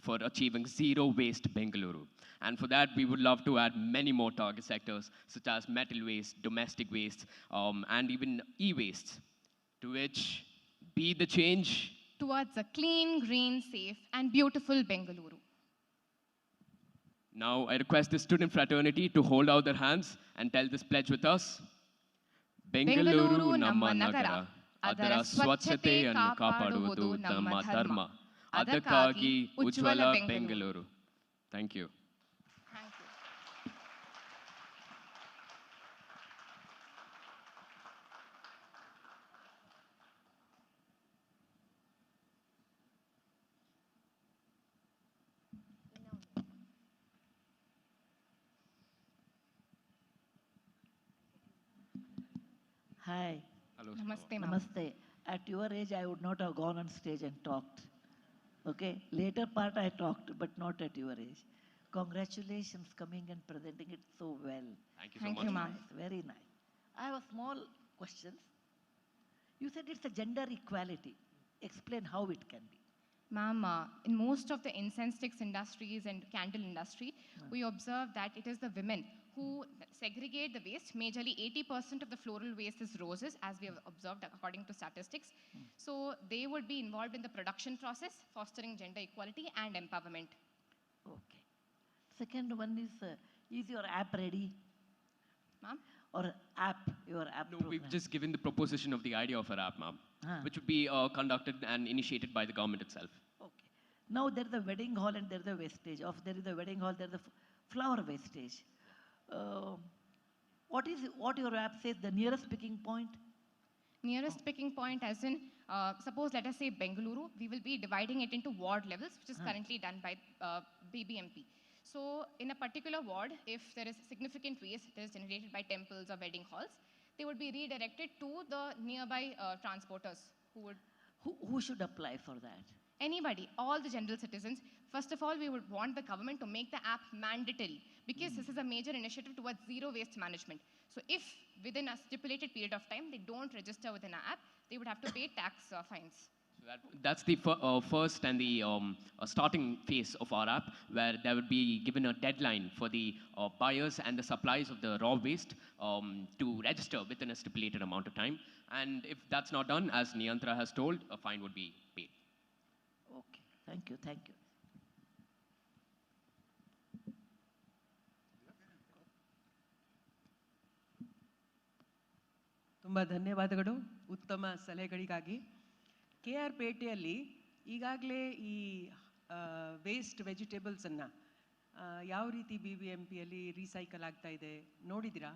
for achieving zero waste Bengaluru. And for that, we would love to add many more target sectors, such as metal waste, domestic waste, and even e-waste, to which be the change towards a clean, green, safe, and beautiful Bengaluru. Now, I request the student fraternity to hold out their hands and tell this pledge with us. Bengaluru Namma Nagara, Adara Swachhateyannu Kaapaduvudu Namma Dharma. Adakagi Ujjwala Bengaluru. Thank you. Thank you. Hi. Hello. Namaste, ma'am. Namaste. At your age, I would not have gone on stage and talked. Okay? Later part I talked, but not at your age. Congratulations coming and presenting it so well. Thank you so Thank much. you, ma'am. Nice, very nice. I have a small questions. You said it's a gender equality. Explain how it can be. Ma'am, in most of the incense sticks industries and candle industry, we observe that it is the women who segregate the waste. Majorly 80% of the floral waste is roses, as we have observed according to statistics. So they would be involved in the production process, fostering gender equality and empowerment. Okay. Second one is your app ready? Ma'am? Or your app No, program? we've just given the proposition of the idea of a app, ma'am, Ah. which would be conducted and initiated by the government itself. Okay. Now there is a wedding hall and there is a wastage. There is a wedding hall, there is a flower wastage. What your app says, the nearest picking point? Nearest picking point as in, suppose let us say Bengaluru, we will be dividing it into ward levels, which is currently done by BBMP. So in a particular ward, if there is significant waste that is generated by temples or wedding halls, they would be redirected to the nearby transporters who would, Who should apply for that? anybody, all the general citizens. First of all, we would want the government to make the app mandatory because this is a major initiative towards zero waste management. So if within a stipulated period of time they don't register within an app, they would have to pay tax fines. So that's the first and the starting phase of our app, where there would be given a deadline for the buyers and the suppliers of the raw waste to register within a stipulated amount of time. And if that's not done, as Niyantra has told, a fine would be paid. Okay. Thank you. Thank you. ತುಂಬ ಧನ್ಯವಾದಗಳು ಉತ್ತಮ ಸಲಹೆಗಳಿಗಾಗಿ. K R ಪೇಟೆಯಲ್ಲಿ ಈಗಾಗಲೇ ಈ waste ವೆಜಿಟೇಬಲ್ಸನ್ನು ಯಾವ ರೀತಿ B B M ಪಿಯಲ್ಲಿ recycle ಆಗ್ತಾ ಇದೆ ನೋಡಿದಿರಾ?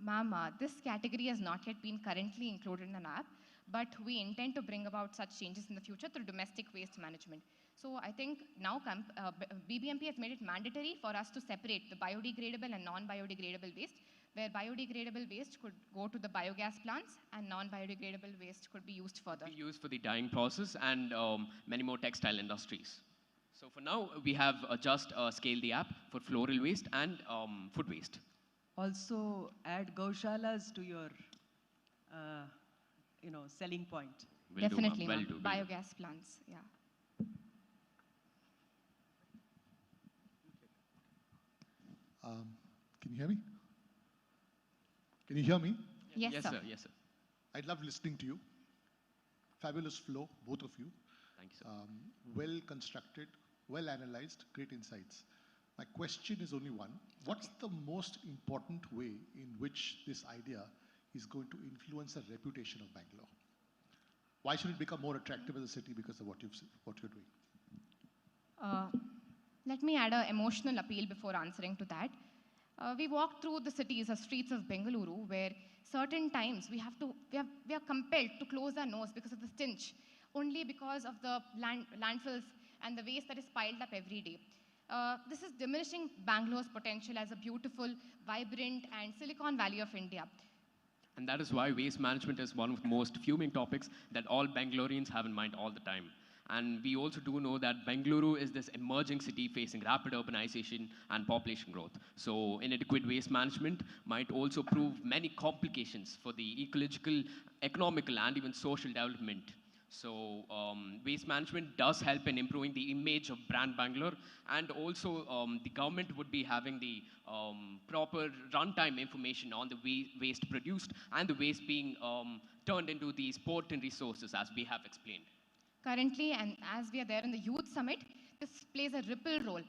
Ma'am, this category has not yet been currently included in an app, but we intend to bring about such changes in the future through domestic waste management. So I think now BBMP has made it mandatory for us to separate the biodegradable and non-biodegradable waste, where biodegradable waste could go to the biogas plants and non-biodegradable waste could be used further. Be used for the dyeing process and many more textile industries. So for now, we have just scaled the app for floral waste and food waste. Also add gaushalas to your selling point. Will Definitely, do, ma'am. ma'am. Will do. Biogas plants, yeah. Can you hear me? Can you hear me? Yes, sir. Yes, sir. I love listening to you. Fabulous flow, both of you. Thank you, sir. Well constructed, well analyzed, great insights. My question is only one. What's the most important way in which this idea is going to influence the reputation of Bangalore? Why should it become more attractive as a city because of what you're doing? Let me add an emotional appeal before answering to that. We walk through the cities or streets of Bengaluru where certain times we are compelled to close our nose because of the stench, only because of the landfills and the waste that is piled up every day. This is diminishing Bangalore's potential as a beautiful, vibrant and Silicon Valley of India. And that is why waste management is one of the most fuming topics that all Bangaloreans have in mind all the time. And we also do know that Bengaluru is this emerging city facing rapid urbanization and population growth. So inadequate waste management might also prove many complications for the ecological, economical, and even social development. So waste management does help in improving the image of brand Bangalore, and also the government would be having the proper runtime information on the waste produced and the waste being turned into these potent resources, as we have explained. Currently, and as we are there in the Youth Summit, this plays a ripple role,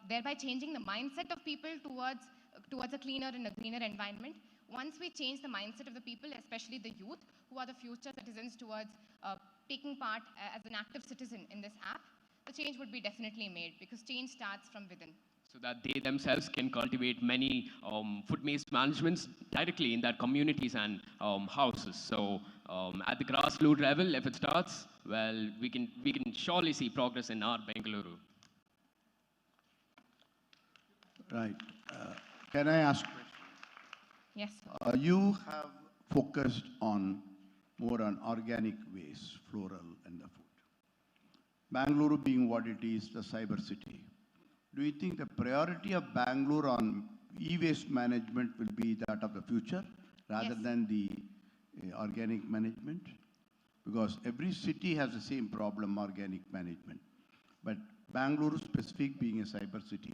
thereby changing the mindset of people towards a cleaner and a greener environment. Once we change the mindset of the people, especially the youth, who are the future citizens, towards taking part as an active citizen in this app, the change would be definitely made, because change starts from within. So that they themselves can cultivate many food waste managements directly in their communities and houses. So at the grassroots level, if it starts, well, we can surely see progress in our Bengaluru. Right. Can I ask? Yes, sir. You have focused on more on organic waste, floral and the food. Bangalore being what it is, the cyber city. Do you think the priority of Bangalore on e-waste management will be that of the future rather Yes. than the organic management? Because every city has the same problem, organic management. But Bangalore specific being a cyber city,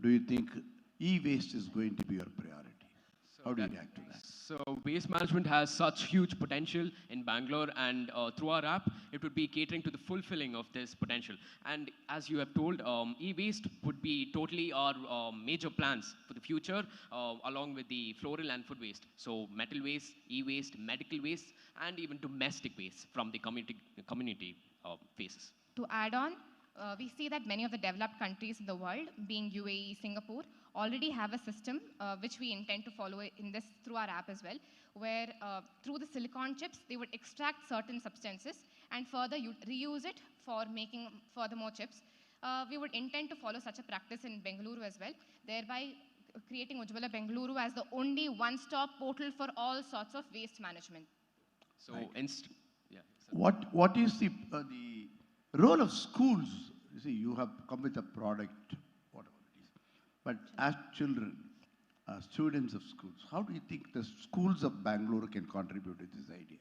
do you think e-waste is going to be your priority? How do you react to that? So waste management has such huge potential in Bangalore, and through our app, it would be catering to the fulfilling of this potential. And as you have told, e-waste would be totally our major plans for the future, along with the floral and food waste. So metal waste, e-waste, medical waste, and even domestic waste from the community phases. To add on, we see that many of the developed countries in the world, being UAE, Singapore, already have a system which we intend to follow in this through our app as well, where through the silicon chips, they would extract certain substances and further reuse it for making furthermore chips. We would intend to follow such a practice in Bengaluru as well, thereby creating Ujjwala Bengaluru as the only one-stop portal for all sorts of waste management. So, yeah. What is the role of schools? You see, you have come with a product, whatever it is. But as children, students of schools, how do you think the schools of Bangalore can contribute to this idea?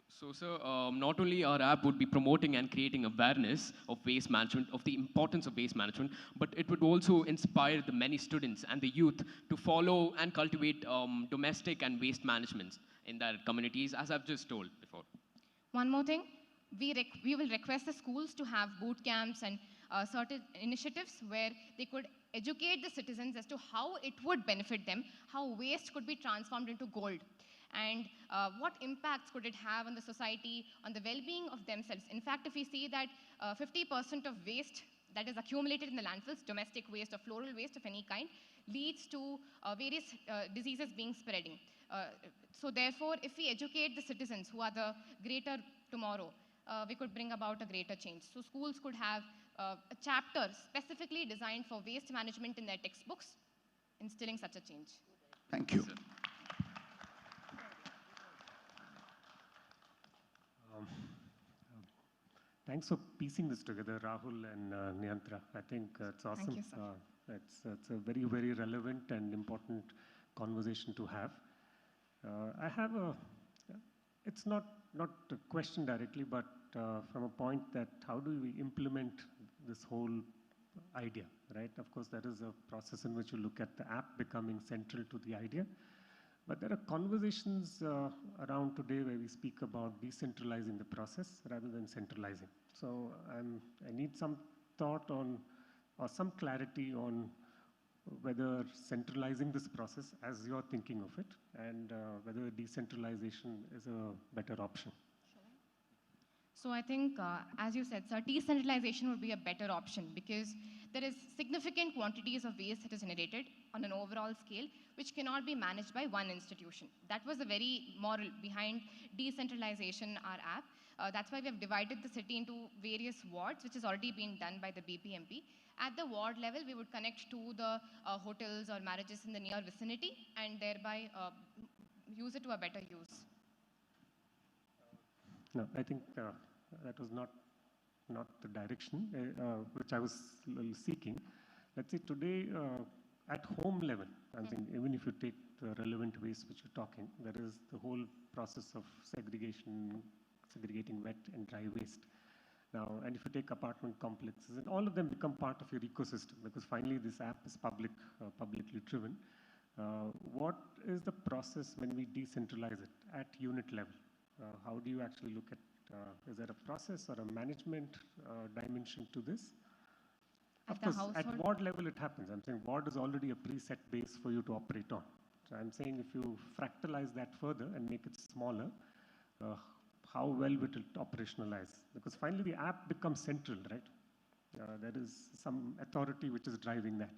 So, sir, not only our app would be promoting and creating awareness of waste management, of the importance of waste management, but it would also inspire the many students and the youth to follow and cultivate domestic and waste management in their communities, as I've just told before. One more thing, we will request the schools to have boot camps and certain initiatives where they could educate the citizens as to how it would benefit them, how waste could be transformed into gold, and what impacts could it have on the society, on the well-being of themselves. In fact, if we see that 50% of waste that is accumulated in the landfills, domestic waste or floral waste of any kind, leads to various diseases being spreading. So therefore, if we educate the citizens who are the greater tomorrow, we could bring about a greater change. So schools could have a chapter specifically designed for waste management in their textbooks, instilling such a change. Thank you. Thanks for piecing this together, Rahul and Niyantra. I think it's awesome. Thank you, sir. It's a very, very relevant and important conversation to have. I have it's not a question directly, but from a point that how do we implement this whole idea, right? Of course, there is a process in which you look at the app becoming central to the idea. But there are conversations around today where we speak about decentralizing the process rather than centralizing. So I need some thought on, or some clarity on whether centralizing this process as you're thinking of it, and whether decentralization is a better option. So I think, as you said, sir, decentralization would be a better option because there is significant quantities of waste that is generated on an overall scale, which cannot be managed by one institution. That was the very moral behind decentralization, our app. That's why we have divided the city into various wards, which is already being done by the BPMP. At the ward level, we would connect to the hotels or marriages in the near vicinity and thereby use it to a better use. No, I think that was not the direction which I was seeking. Let's say today, at home level, I'm saying even if you take the relevant waste which you're talking, there is the whole process of segregating wet and dry waste. Now, and if you take apartment complexes, and all of them become part of your ecosystem because finally this app is publicly driven. What is the process when we decentralize it at unit level? How do you actually look at, is there a process or a management dimension to this? Of course, at ward level it happens. I'm saying ward is already a preset base for you to operate on. So I'm saying if you fractalize that further and make it smaller, how well will it operationalize? Because finally the app becomes central, right? There is some authority which is driving that.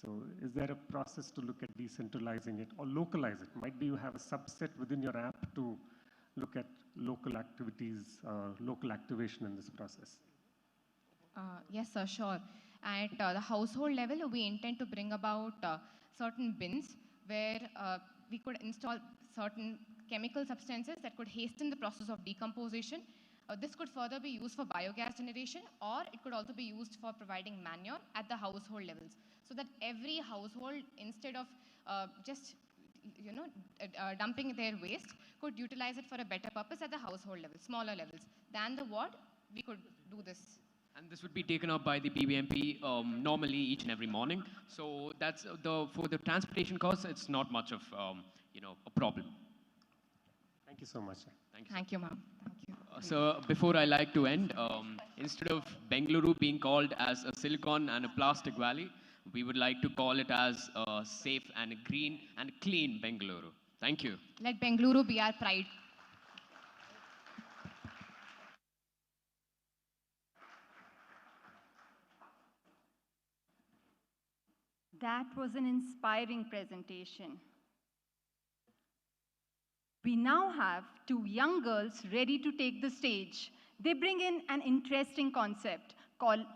So is there a process to look at decentralizing it or localize it? Might be you have a subset within your app to look at local activities, local activation in this process? Yes, sir, sure. At the household level, we intend to bring about certain bins where we could install certain chemical substances that could hasten the process of decomposition. This could further be used for biogas generation, or it could also be used for providing manure at the household levels, so that every household, instead of just dumping their waste, could utilize it for a better purpose at the household level, smaller levels. Than the ward, we could do this. And this would be taken up by the BBMP normally each and every morning. So that's for the transportation costs, it's not much of a problem. Thank you so much, sir. Thank you. Thank you, ma'am. Thank you. So before I like to end, instead of Bengaluru being called as a silicon and a plastic valley, we would like to call it as a safe and a green and clean Bengaluru. Thank you. Let Bengaluru be our pride. That was an inspiring presentation. We now have two young girls ready to take the stage. They bring in an interesting concept called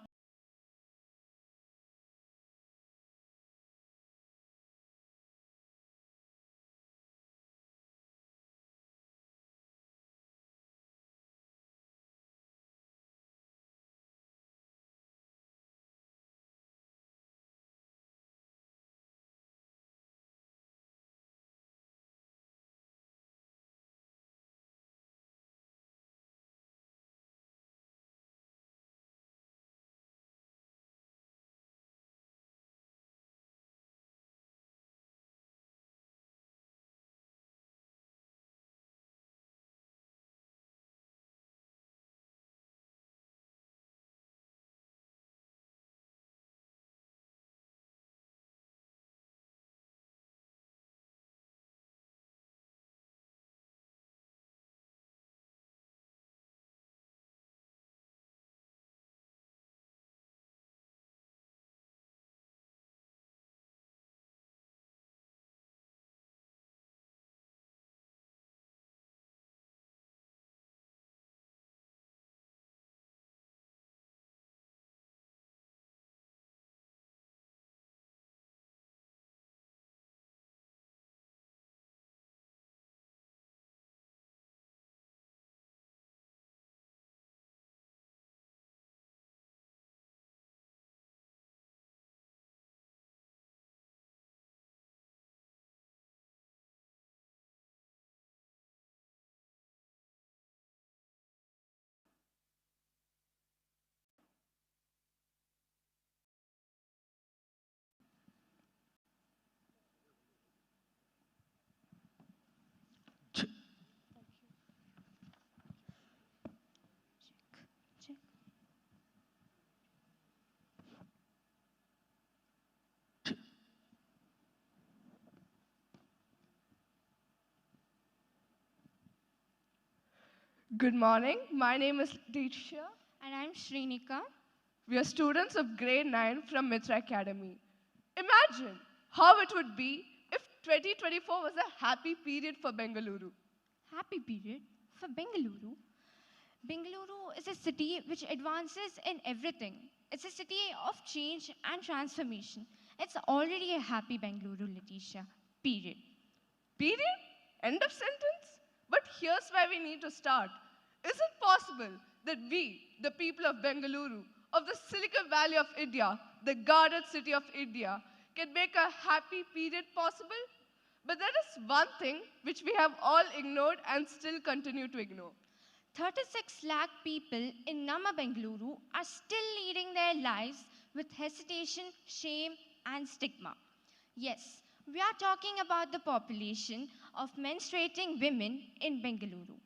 Good morning. My name is Deeksha. And I'm Shrinika. We are students of grade 9 from Mitra Academy. Imagine how it would be if 2024 was a happy period for Bengaluru. Happy period for Bengaluru. Bengaluru is a city which advances in everything. It's a city of change and transformation. It's already a happy Bengaluru, Letitia. Period. Period? End of sentence? But here's where we need to start. Is it possible that we, the people of Bengaluru, of the Silicon Valley of India, the guarded city of India, can make a happy period possible? But there is one thing which we have all ignored and still continue to ignore. 36 lakh people in Nama Bengaluru are still leading their lives with hesitation, shame, and stigma. Yes, we are talking about the population of menstruating women in Bengaluru.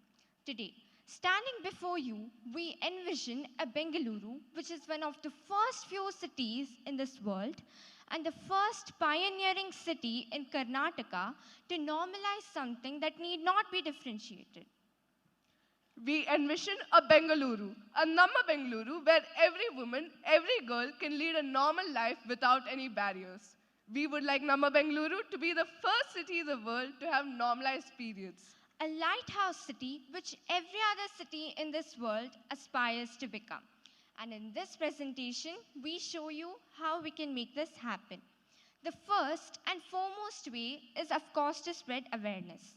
Today, standing before you, we envision a Bengaluru which is one of the first few cities in this world and the first pioneering city in Karnataka to normalize something that need not be differentiated. We envision a Bengaluru, a Nama Bengaluru, where every woman, every girl can lead a normal life without any barriers. We would like Nama Bengaluru to be the first city in the world to have normalized periods. A lighthouse city which every other city in this world aspires to become. And in this presentation, we show you how we can make this happen. The first and foremost way is, of course, to spread awareness.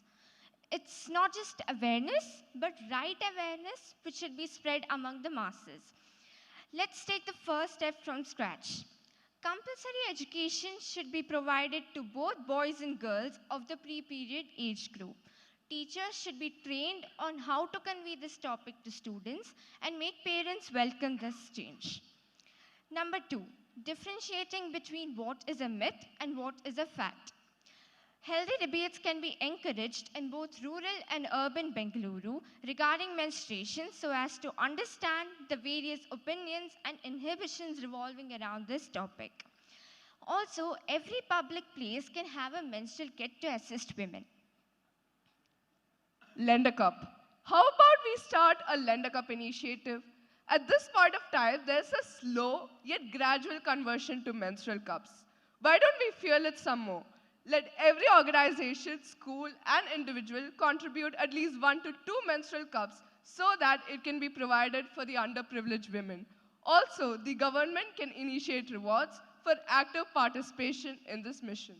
It's not just awareness, but right awareness, which should be spread among the masses. Let's take the first step from scratch. Compulsory education should be provided to both boys and girls of the pre-period age group. Teachers should be trained on how to convey this topic to students and make parents welcome this change. Number 2, differentiating between what is a myth and what is a fact. Healthy debates can be encouraged in both rural and urban Bengaluru regarding menstruation so as to understand the various opinions and inhibitions revolving around this topic. Also, every public place can have a menstrual kit to assist women. Lend a cup. How about we start a Lend a Cup initiative? At this point of time, there's a slow yet gradual conversion to menstrual cups. Why don't we fuel it some more? Let every organization, school, and individual contribute at least 1 to 2 menstrual cups so that it can be provided for the underprivileged women. Also, the government can initiate rewards for active participation in this mission.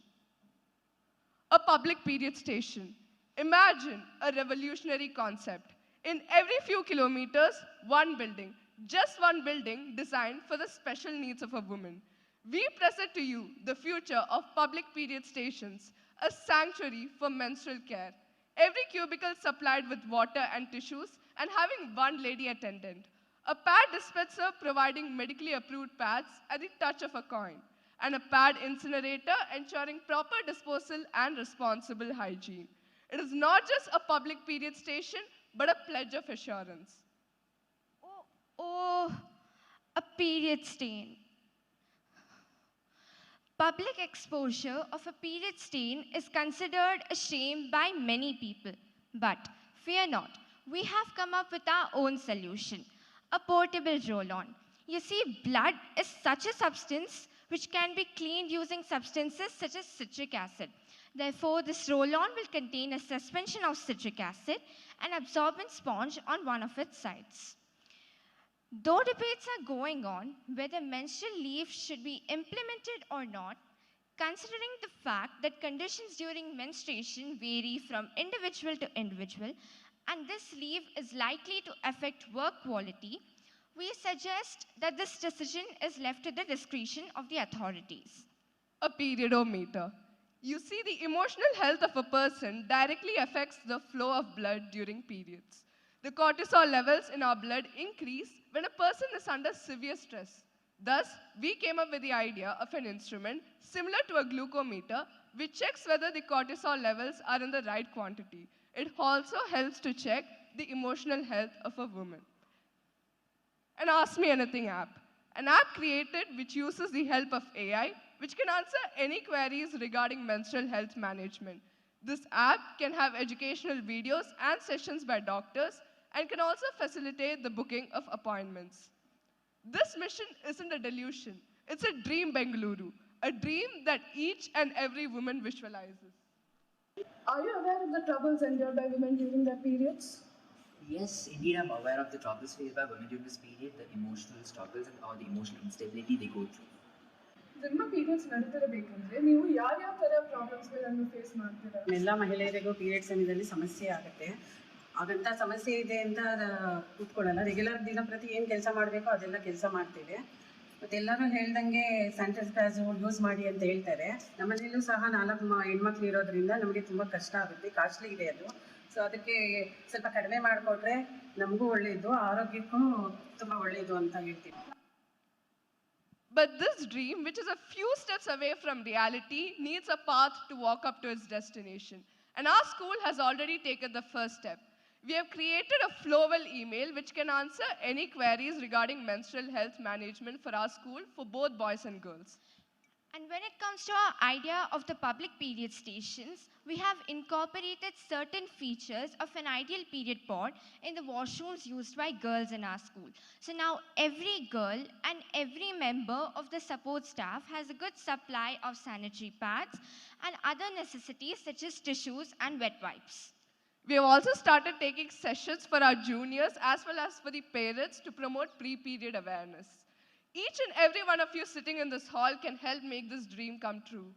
A public period station. Imagine a revolutionary concept. In every few kilometers, one building, just one building designed for the special needs of a woman. We present to you the future of public period stations, a sanctuary for menstrual care. Every cubicle supplied with water and tissues and having one lady attendant. A pad dispenser providing medically approved pads at the touch of a coin. And a pad incinerator ensuring proper disposal and responsible hygiene. It is not just a public period station, but a pledge of assurance. Oh, a period stain. Public exposure of a period stain is considered a shame by many people. But fear not, we have come up with our own solution, a portable roll-on. You see, blood is such a substance which can be cleaned using substances such as citric acid. Therefore, this roll-on will contain a suspension of citric acid and absorbent sponge on one of its sides. Though debates are going on whether menstrual leave should be implemented or not, considering the fact that conditions during menstruation vary from individual to individual, and this leave is likely to affect work quality, we suggest that this decision is left to the discretion of the authorities. A periodometer. You see, the emotional health of a person directly affects the flow of blood during periods. The cortisol levels in our blood increase when a person is under severe stress. Thus, we came up with the idea of an instrument similar to a glucometer which checks whether the cortisol levels are in the right quantity. It also helps to check the emotional health of a woman. An Ask Me Anything app. An app created which uses the help of AI, which can answer any queries regarding menstrual health management. This app can have educational videos and sessions by doctors and can also facilitate the booking of appointments. This mission isn't a delusion. It's a dream, Bengaluru, a dream that each and every woman visualizes. Are you aware of the troubles endured by women during their periods? Yes, indeed, I'm aware of the troubles faced by women during this period, the emotional struggles and all the emotional instability they go through. ನಿಮ್ಮ periods ನಡೀತಿರಬೇಕಂದ್ರೆ ನೀವು ಯಾವ್ಯಾವ ಥರ ಪ್ರಾಬ್ಲಮ್ಸ್ಗಳನ್ನು face ಮಾಡ್ತೀರಾ? ಎಲ್ಲ ಮಹಿಳೆಯರಿಗೂ period ಸಮಯದಲ್ಲಿ ಸಮಸ್ಯೆ ಆಗುತ್ತೆ. ಹಾಗಂತ ಸಮಸ್ಯೆ ಇದೆ ಅಂತ ಕೂತ್ಕೊಳ್ಳಲ್ಲ. ರೆಗ್ಯುಲರ್ ದಿನಪ್ರತಿ ಏನು ಕೆಲಸ ಮಾಡಬೇಕೋ ಅದೆಲ್ಲ ಕೆಲಸ ಮಾಡ್ತೇವೆ. ಮತ್ತು ಎಲ್ಲರೂ ಹೇಳ್ದಂಗೆ ಸ್ಯಾನಿಟೈಸ್ ಪ್ಯಾಡ್ಸ್ ಯೂಸ್ ಮಾಡಿ ಅಂತ ಹೇಳ್ತಾರೆ. ನಮ್ಮನೇಲೂ ಸಹ 4 ಹೆಣ್ಮಕ್ಳು ಇರೋದ್ರಿಂದ ನಮಗೆ ತುಂಬ ಕಷ್ಟ ಆಗುತ್ತೆ, ಕಾಸ್ಟ್ಲಿ ಇದೆ ಅದು. ಸೊ ಅದಕ್ಕೆ ಸ್ವಲ್ಪ ಕಡಿಮೆ ಮಾಡಿಕೊಟ್ರೆ ನಮಗೂ ಒಳ್ಳೆಯದು, ಆರೋಗ್ಯಕ್ಕೂ ತುಂಬ ಒಳ್ಳೆಯದು ಅಂತ ಹೇಳ್ತೀನಿ. But this dream, which is a few steps away from reality, needs a path to walk up to its destination. And our school has already taken the first step. We have created a Flowwell email which can answer any queries regarding menstrual health management for our school for both boys and girls. And when it comes to our idea of the public period stations, we have incorporated certain features of an ideal period pod in the washrooms used by girls in our school. So now every girl and every member of the support staff has a good supply of sanitary pads and other necessities such as tissues and wet wipes. We have also started taking sessions for our juniors as well as for the parents to promote pre-period awareness. Each and every one of you sitting in this hall can help make this dream come true.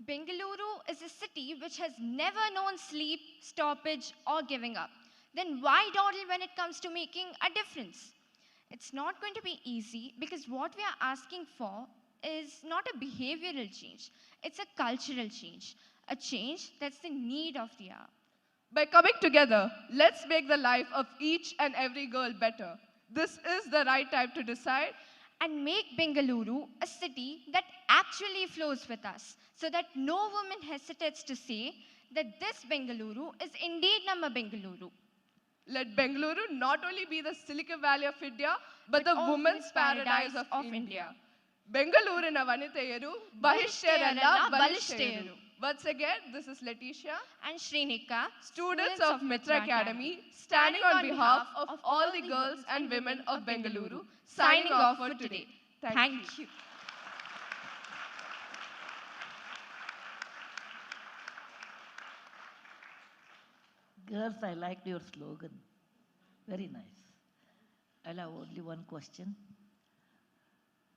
Bengaluru is a city which has never known sleep, stoppage, or giving up. Then why dawdle when it comes to making a difference? It's not going to be easy because what we are asking for is not a behavioral change, it's a cultural change, a change that's the need of the hour. By coming together, let's make the life of each and every girl better. This is the right time to decide and make Bengaluru a city that actually flows with us, so that no woman hesitates to say that this Bengaluru is indeed Namma Bengaluru. Let Bengaluru not only be the Silicon Valley of India, but the women's paradise of India. Bengalurina vaniteyaru, bahishteralla balishtayaru. Once again, this is Letitia and Shrinika, students of Mitra Academy, standing on behalf of all the girls and women of Bengaluru, signing off for today. Thank you. Girls, I liked your slogan. Very nice. I'll have only one question.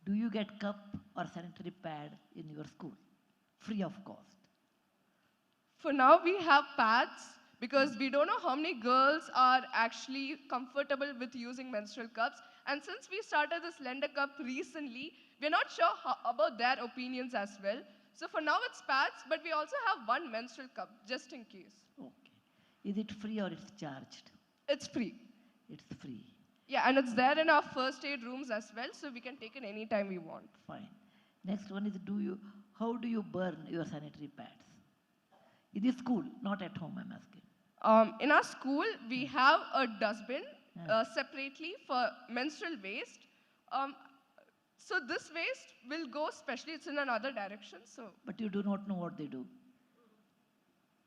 Do you get cup or sanitary pad in your school? Free of cost. For now, we have pads because we don't know how many girls are actually comfortable with using menstrual cups. And since we started this Lender Cup recently, we're not sure about their opinions as well. So for now, it's pads, but we also have one menstrual cup, just in case. Okay. Is it free or it's charged? It's free. It's free. Yeah, and it's there in our first aid rooms as well, so we can take it anytime we want. Fine. Next one is, how do you burn your sanitary pads? In the school, not at home, I'm asking. In our school, we have a dustbin separately for menstrual waste. So this waste will go, especially it's in another direction. So. But you do not know what they do.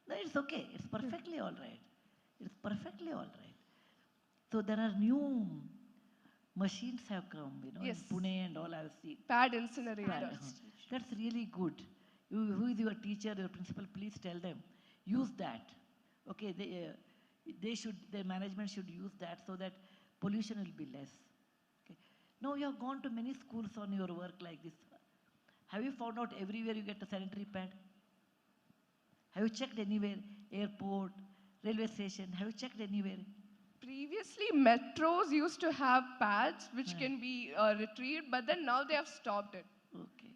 No, it's okay. It's perfectly all right. It's perfectly all right. So there are new machines have come, yes. in Pune and all I've seen. Pad incinerators. That's really good. Who is your teacher, your principal, please tell them. Use that. Okay, the management should use that so that pollution will be less. Okay. Now you have gone to many schools on your work like this. Have you found out everywhere you get a sanitary pad? Have you checked anywhere? Airport, railway station, have you checked anywhere? Previously, metros used to have pads which can be retrieved, but then now they have stopped it. Okay.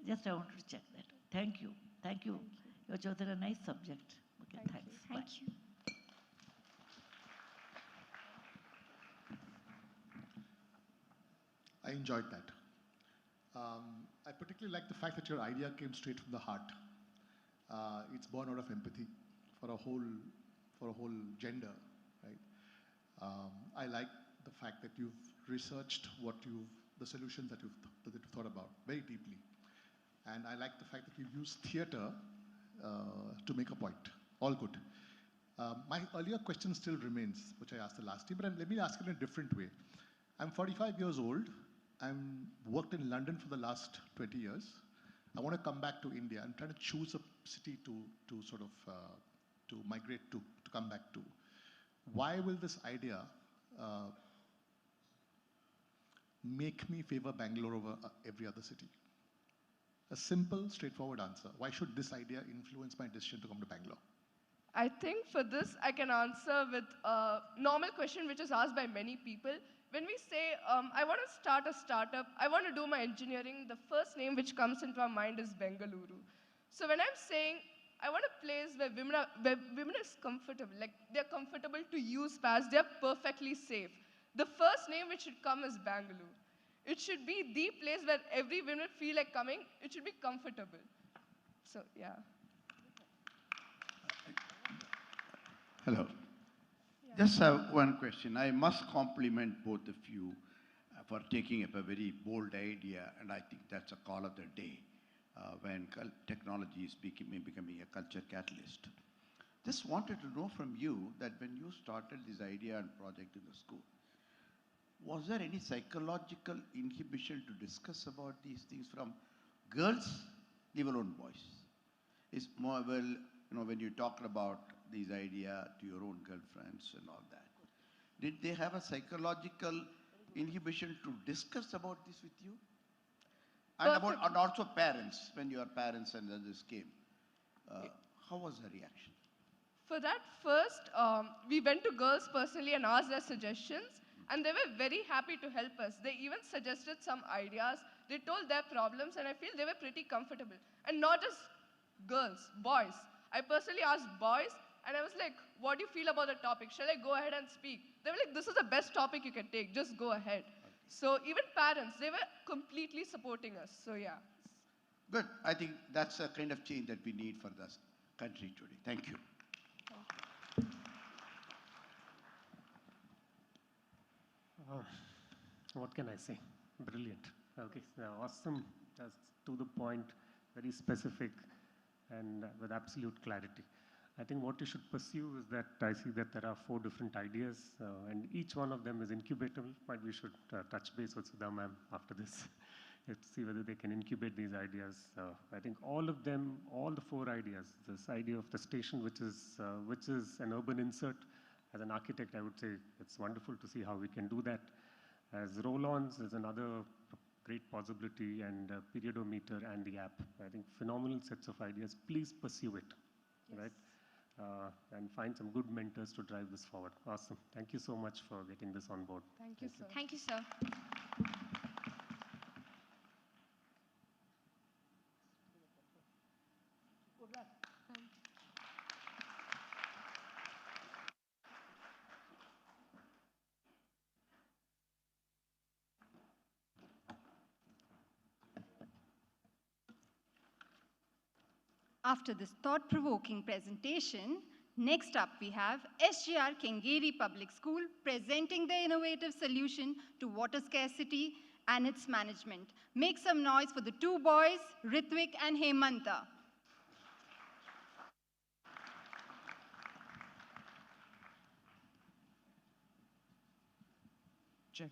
Just I wanted to check that. Thank you. Thank you. You have chosen a nice subject. Okay, thanks. Thank you. I enjoyed that. I particularly like the fact that your idea came straight from the heart. It's born out of empathy for a whole gender, right? I like the fact that you've researched the solutions that you've thought about very deeply. And I like the fact that you've used theater to make a point. All good. My earlier question still remains, which I asked the last time, but let me ask it in a different way. I'm 45 years old. I've worked in London for the last 20 years. I want to come back to India. I'm trying to choose a city to sort of to migrate to come back to. Why will this idea make me favor Bangalore over every other city? A simple, straightforward answer. Why should this idea influence my decision to come to Bangalore? I think for this, I can answer with a normal question which is asked by many people. When we say, I want to start a startup, I want to do my engineering, the first name which comes into our mind is Bengaluru. So when I'm saying, I want a place where women are comfortable, like they're comfortable to use pads, they're perfectly safe. The first name which should come is Bangalore. It should be the place where every woman feel like coming. It should be comfortable. So, yeah. Hello. Yeah. Just have one question. I must compliment both of you for taking up a very bold idea, and I think that's a call of the day when technology is becoming a culture catalyst. Just wanted to know from you that when you started this idea and project in the school, was there any psychological inhibition to discuss about these things from girls, leave alone boys? It's more, well, when you talked about this idea to your own girlfriends and all that, did they have a psychological inhibition to discuss about this with you? And also parents, when your parents and others came, how was the reaction? For that, first, we went to girls personally and asked their suggestions, and they were very happy to help us. They even suggested some ideas. They told their problems, and I feel they were pretty comfortable. And not just girls, boys. I personally asked boys, and I was like, what do you feel about the topic? Shall I go ahead and speak? They were like, this is the best topic you can take. Just go ahead. So even parents, they were completely supporting us. So yeah. Good. I think that's the kind of change that we need for this country today. Thank you. What can I say? Brilliant. Okay, awesome. That's to the point, very specific, and with absolute clarity. I think what you should pursue is that I see that there are 4 different ideas, and each one of them is incubatable. But we should touch base with Sudha ma'am after this to see whether they can incubate these ideas. I think all of them, all the 4 ideas, this idea of the station, which is an urban insert. As an architect, I would say it's wonderful to see how we can do that. As roll-ons is another great possibility, and periodometer and the app. I think phenomenal sets of ideas. Please pursue it, yes. Right? And find some good mentors to drive this forward. Awesome. Thank you so much for getting this on board. Thank you, sir. Thank you, sir. After this thought-provoking presentation, next up we have SGR Kengeri Public School presenting the innovative solution to water scarcity and its management. Make some noise for the 2 boys, Ritvik and Hemanta. Check.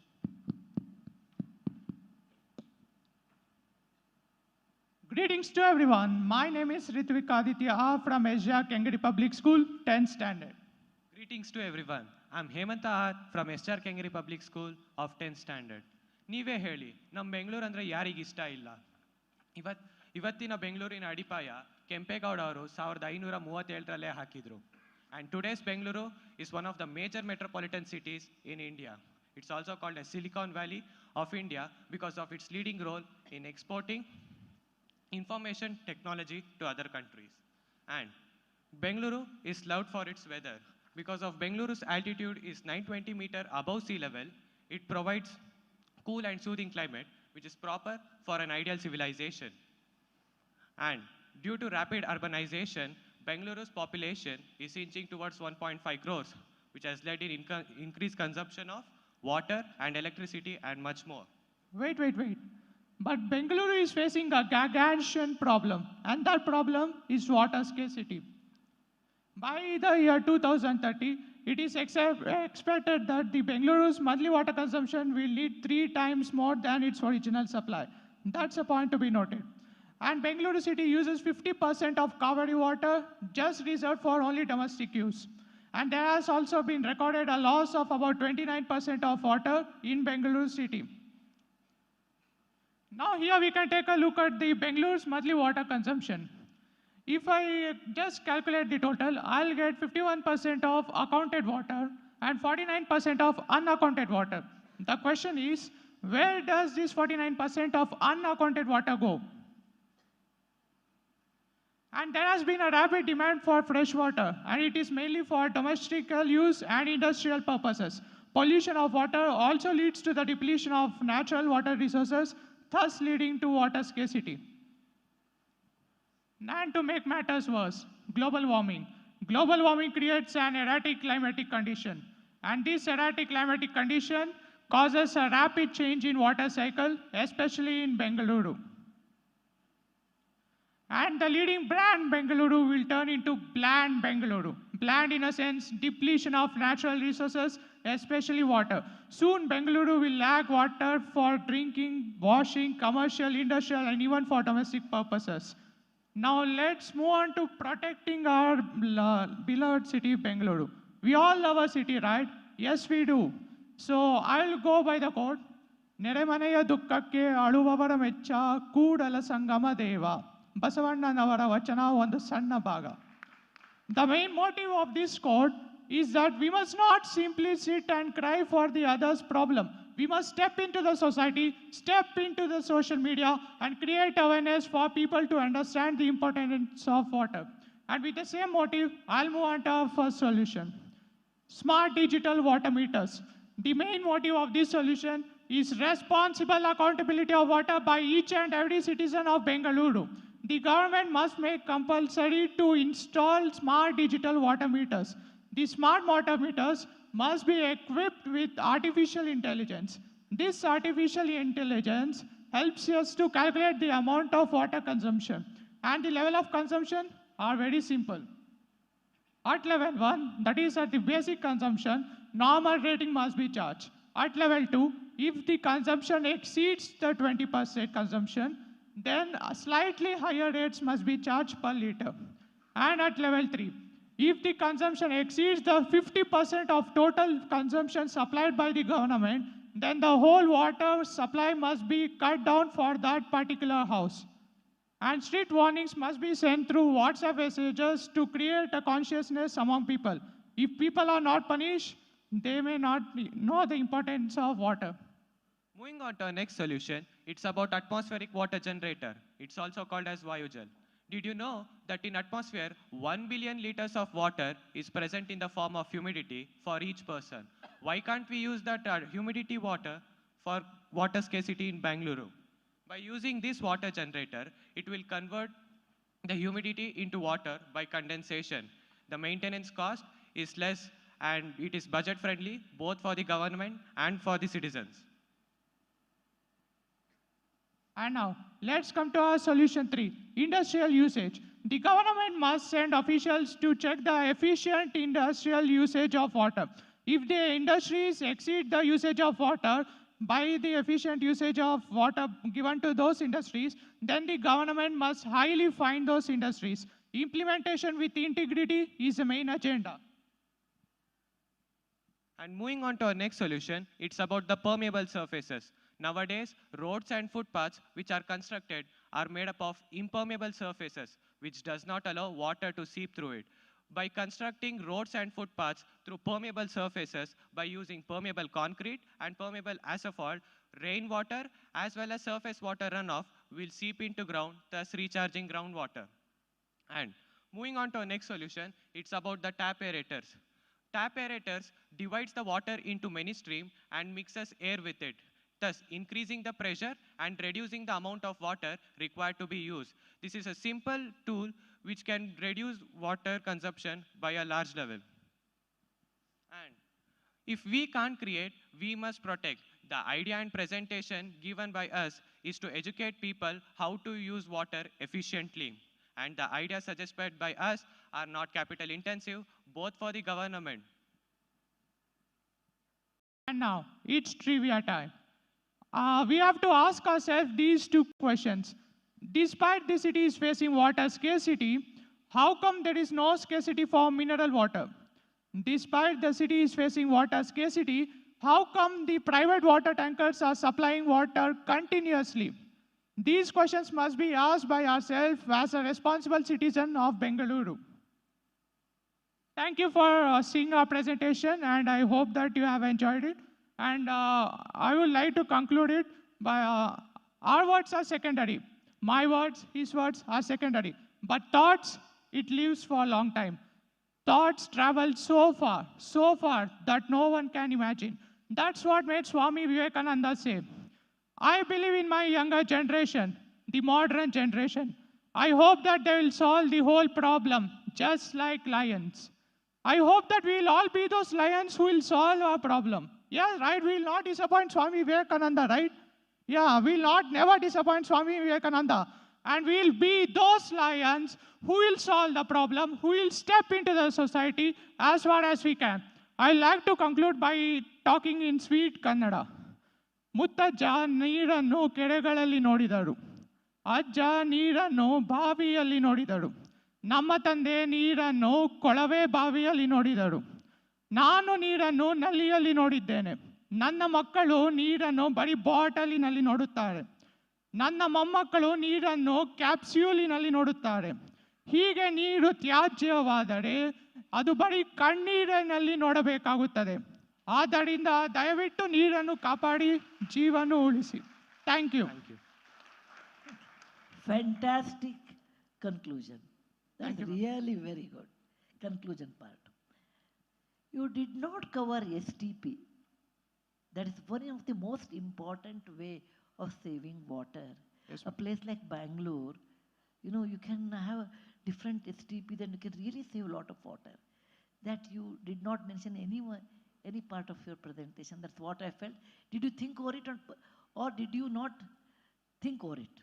Greetings to everyone. My name is Ritvik Aditya from SGR Kengeri Public School, 10th standard. Greetings to everyone. I'm Hemanta from SGR Kengeri Public School of 10th standard. ನೀವೇ ಹೇಳಿ, ನಮ್ಮ ಬೆಂಗಳೂರು ಅಂದರೆ ಯಾರಿಗೆ ಇಷ್ಟ ಇಲ್ಲ? ಇವತ್ತಿನ ಬೆಂಗಳೂರಿನ ಅಡಿಪಾಯ ಕೆಂಪೇಗೌಡ ಅವರು 1537ರಲ್ಲೇ ಹಾಕಿದ್ರು. And today's Bengaluru is one of the major metropolitan cities in India. It's also called as Silicon Valley of India because of its leading role in exporting information technology to other countries. And Bengaluru is loved for its weather. Because of Bengaluru's altitude is 920 meters above sea level, it provides cool and soothing climate, which is proper for an ideal civilization. And due to rapid urbanization, Bengaluru's population is inching towards 1.5 crores, which has led in increased consumption of water and electricity and much more. Wait. But Bengaluru is facing a gargantuan problem, and that problem is water scarcity. By the year 2030, it is expected that the Bengaluru's monthly water consumption will need 3 times more than its original supply. That's a point to be noted. And Bengaluru city uses 50% of Kaveri water just reserved for only domestic use. And there has also been recorded a loss of about 29% of water in Bengaluru city. Now here we can take a look at the Bengaluru's monthly water consumption. If I just calculate the total, I'll get 51% of accounted water and 49% of unaccounted water. The question is, where does this 49% of unaccounted water go? And there has been a rapid demand for fresh water, and it is mainly for domestic use and industrial purposes. Pollution of water also leads to the depletion of natural water resources, thus leading to water scarcity. And to make matters worse, global warming. Global warming creates an erratic climatic condition. And this erratic climatic condition causes a rapid change in water cycle, especially in Bengaluru. And the leading brand Bengaluru will turn into bland Bengaluru. Bland in a sense, depletion of natural resources, especially water. Soon Bengaluru will lack water for drinking, washing, commercial, industrial, and even for domestic purposes. Now let's move on to protecting our beloved city, Bengaluru. We all love our city, right? Yes, we do. So I'll go by the quote. ನೆರೆಮನೆಯ ದುಃಖಕ್ಕೆ ಅಳುವವರ ಮೆಚ್ಚ ಕೂಡಲ ಸಂಗಮ ದೇವ. ಬಸವಣ್ಣನವರ ವಚನ ಒಂದು ಸಣ್ಣ ಭಾಗ. The main motive of this quote is that we must not simply sit and cry for the other's problem. We must step into the society, step into the social media, and create awareness for people to understand the importance of water. And with the same motive, I'll move on to our first solution. Smart digital water meters. The main motive of this solution is responsible accountability of water by each and every citizen of Bengaluru. The government must make compulsory to install smart digital water meters. The smart water meters must be equipped with artificial intelligence. This artificial intelligence helps us to calculate the amount of water consumption. And the level of consumption are very simple. At level 1, that is at the basic consumption, normal rating must be charged. At level 2, if the consumption exceeds the 20% consumption, then slightly higher rates must be charged per liter. And at level 3, if the consumption exceeds the 50% of total consumption supplied by the government, then the whole water supply must be cut down for that particular house. And strict warnings must be sent through WhatsApp messages to create a consciousness among people. If people are not punished, they may not know the importance of water. Moving on to our next solution, it's about atmospheric water generator. It's also called as Vayujal. Did you know that in atmosphere, 1 billion liters of water is present in the form of humidity for each person? Why can't we use that humidity water for water scarcity in Bengaluru? By using this water generator, it will convert the humidity into water by condensation. The maintenance cost is less and it is budget friendly both for the government and for the citizens. And now, let's come to our solution 3, industrial usage. The government must send officials to check the efficient industrial usage of water. If the industries exceed the usage of water by the efficient usage of water given to those industries, then the government must highly fine those industries. Implementation with integrity is the main agenda. And moving on to our next solution, it's about the permeable surfaces. Nowadays, roads and footpaths which are constructed are made up of impermeable surfaces, which does not allow water to seep through it. By constructing roads and footpaths through permeable surfaces by using permeable concrete and permeable asphalt, rainwater as well as surface water runoff will seep into ground, thus recharging groundwater. And moving on to our next solution, it's about the tap aerators. Tap aerators divides the water into many streams and mixes air with it, thus increasing the pressure and reducing the amount of water required to be used. This is a simple tool which can reduce water consumption by a large level. And if we can't create, we must protect. The idea and presentation given by us is to educate people how to use water efficiently. And the ideas suggested by us are not capital intensive, both for the government. And now, it's trivia time. We have to ask ourselves these two questions. Despite the city is facing water scarcity, how come there is no scarcity for mineral water? Despite the city is facing water scarcity, how come the private water tankers are supplying water continuously? These questions must be asked by ourselves as a responsible citizen of Bengaluru. Thank you for seeing our presentation, and I hope that you have enjoyed it. And I would like to conclude it by our words are secondary. My words, his words are secondary. But thoughts, it lives for a long time. Thoughts travel so far that no one can imagine. That's what made Swami Vivekananda say, I believe in my younger generation, the modern generation. I hope that they will solve the whole problem, just like lions. I hope that we will all be those lions who will solve our problem. Yeah, right, we will not disappoint Swami Vivekananda, right? Yeah, we will not never disappoint Swami Vivekananda. And we will be those lions who will solve the problem, who will step into the society as far as we can. I like to conclude by talking in sweet Kannada. ಮುತ್ತಜ್ಜ ನೀರನ್ನು ಕೆರೆಗಳಲ್ಲಿ ನೋಡಿದರು, ಅಜ್ಜ ನೀರನ್ನು ಬಾವಿಯಲ್ಲಿ ನೋಡಿದರು, ನಮ್ಮ ತಂದೆ ನೀರನ್ನು ಕೊಳವೆ ಬಾವಿಯಲ್ಲಿ ನೋಡಿದರು, ನಾನು ನೀರನ್ನು ನಲ್ಲಿಯಲ್ಲಿ ನೋಡಿದ್ದೇನೆ. ನನ್ನ ಮಕ್ಕಳು ನೀರನ್ನು ಬರೀ ಬಾಟಲಿನಲ್ಲಿ ನೋಡುತ್ತಾರೆ. ನನ್ನ ಮೊಮ್ಮಕ್ಕಳು ನೀರನ್ನು ಕ್ಯಾಪ್ಸ್ಯೂಲಿನಲ್ಲಿ ನೋಡುತ್ತಾರೆ. ಹೀಗೆ ನೀರು ತ್ಯಾಜ್ಯವಾದರೆ ಅದು ಬರೀ ಕಣ್ಣೀರಿನಲ್ಲಿ ನೋಡಬೇಕಾಗುತ್ತದೆ. ಆದ್ದರಿಂದ ದಯವಿಟ್ಟು ನೀರನ್ನು ಕಾಪಾಡಿ ಜೀವನ ಉಳಿಸಿ. Thank you. Fantastic conclusion. That's really very good. Conclusion part. You did not cover STP. That is one of the most important way of saving water. Yes, a place like Bangalore, you know, you can have different STP, then you can really save a lot of water. That you did not mention any part of your presentation. That's what I felt. Did you think over it, or did you not think over it?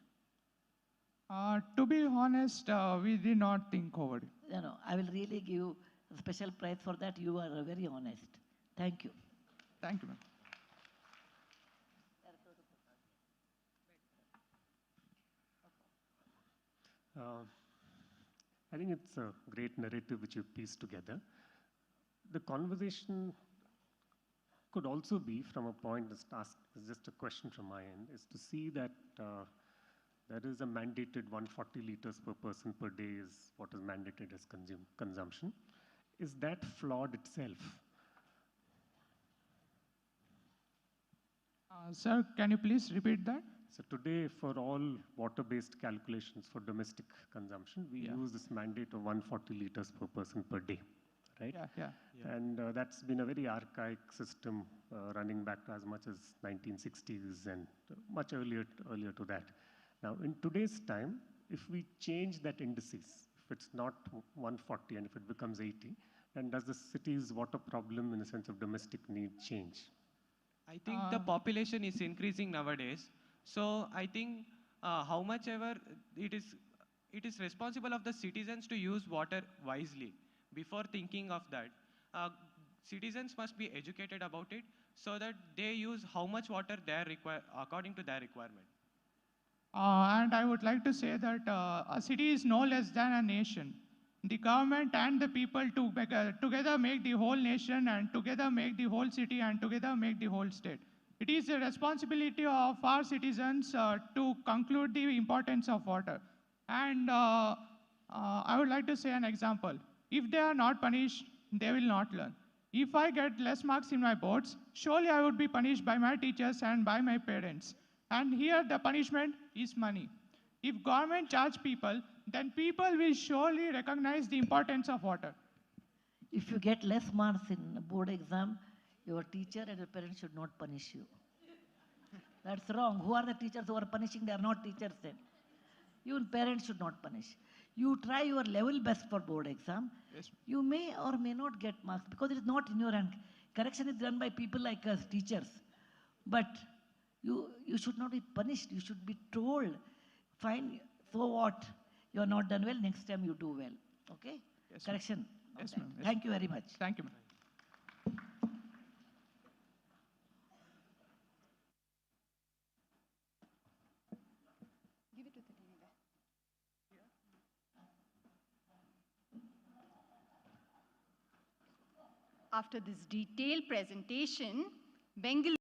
To be honest, we did not think over it. No, I will really give you a special prize for that. You are very honest. Thank you. Thank you, ma'am. I think it's a great narrative which you pieced together. The conversation could also be from a point that's asked, just a question from my end, is to see that there is a mandated 140 liters per person per day is what is mandated as consumption. Is that flawed itself? Sir, can you please repeat that? So today, for all water-based calculations for domestic consumption, we use this mandate of 140 liters per person per day, right? Yeah. And that's been a very archaic system running back to as much as 1960s and much earlier to that. Now, in today's time, if we change that indices, if it's not 140 and if it becomes 80, then does the city's water problem in the sense of domestic need change? I think the population is increasing nowadays. So I think how much ever it is responsible of the citizens to use water wisely. Before thinking of that, citizens must be educated about it so that they use how much water they require according to their requirement. And I would like to say that a city is no less than a nation. The government and the people together make the whole nation, and together make the whole city, and together make the whole state. It is the responsibility of our citizens to conclude the importance of water. And I would like to say an example. If they are not punished, they will not learn. If I get less marks in my boards, surely I would be punished by my teachers and by my parents. And here the punishment is money. If government charge people, then people will surely recognize the importance of water. If you get less marks in a board exam, your teacher and your parents should not punish you. That's wrong. Who are the teachers who are punishing? They are not teachers then. Even parents should not punish. You try your level best for board exam. Yes. You may or may not get marks because it is not in your hand. Correction is done by people like us, teachers. But you should not be punished. You should be told, fine, so what? You are not done well, next time you do well. Okay? Yes, Correction. Yes, ma'am. Yes, Thank you very much. Thank you, ma'am. Give it to the lady there. After this detailed presentation, Bengal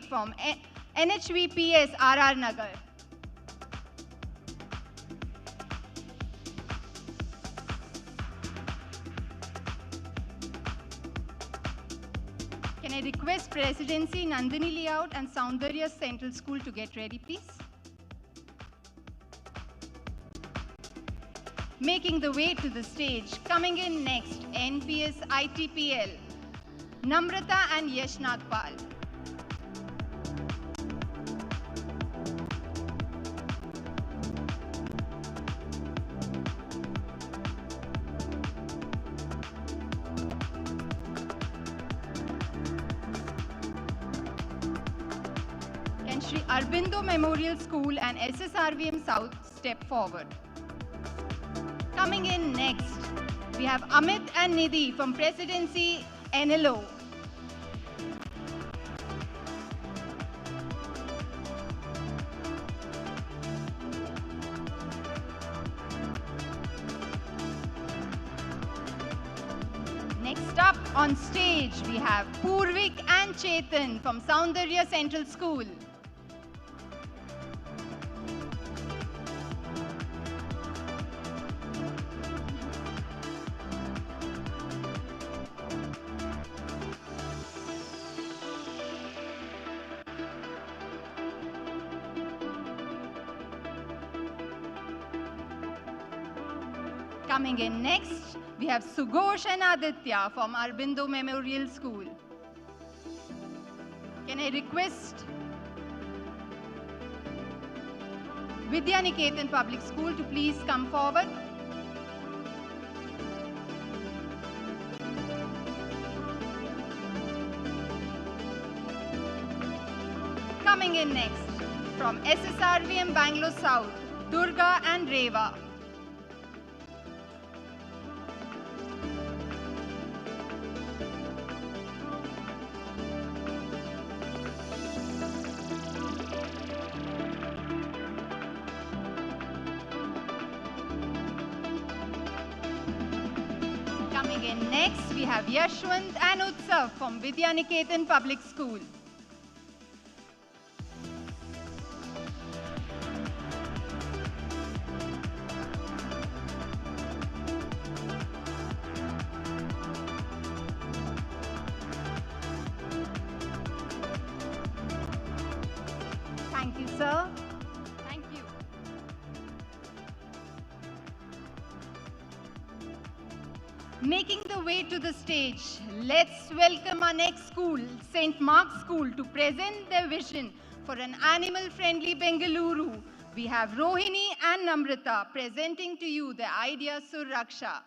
from NHVPS RR Nagar. Can I request Presidency, Nandini Layout and Soundarya Central School to get ready, please? Making the way to the stage, coming in next, NPS ITPL, Namrata and Yash Nagpal. Can Shri Arbindo Memorial School and SSRVM South step forward? Coming in next, we have Amit and Nidhi from Presidency NLO. Next up on stage, we have Purvik and Chetan from Soundarya Central School. Coming in next, we have Sughosh and Aditya from Arbindo Memorial School. Can I request Vidya Niketan Public School to please come forward? Coming in next, from SSRVM Bangalore South, Durga and Reva. Coming in next, we have Yashwant and Utsav from Vidya Niketan Public School. Thank you, sir. Thank you. Making the way to the stage, let's welcome our next school, St. Mark's School, to present their vision for an animal-friendly Bengaluru. We have Rohini and Namrata presenting to you the idea Suraksha.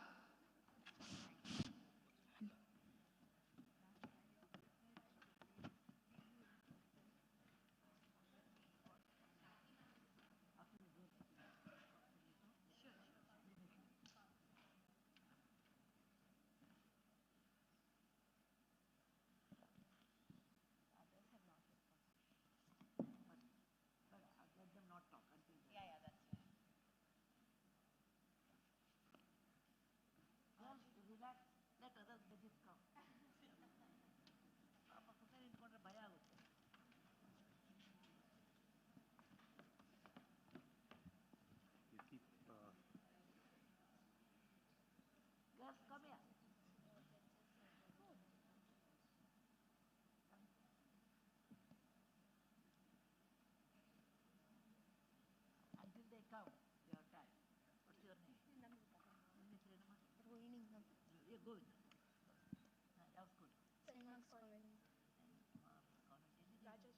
Until they come, you have time. What's your name? Rohini. Yeah, good. That's good.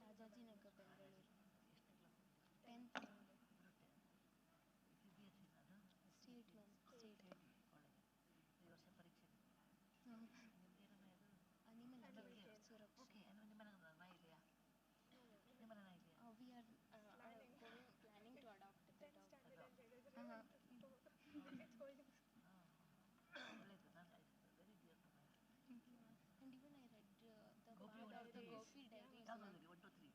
Rajaji Nagar, Bengaluru. 10th. State one. State. Your ಪರೀಕ್ಷೆ Animal care. Okay ನಿಮ್ಮನ್ನ ಇದೆಯಾ ನಿಮ್ಮನ್ನ ಇದೆಯಾ We are planning to adopt the dog. ಒಳ್ಳೆಯದು ನಾನು very dear to my And even I read the part of the Gopi diary. ಯಾವುದಾದ್ರಿ 1 2 3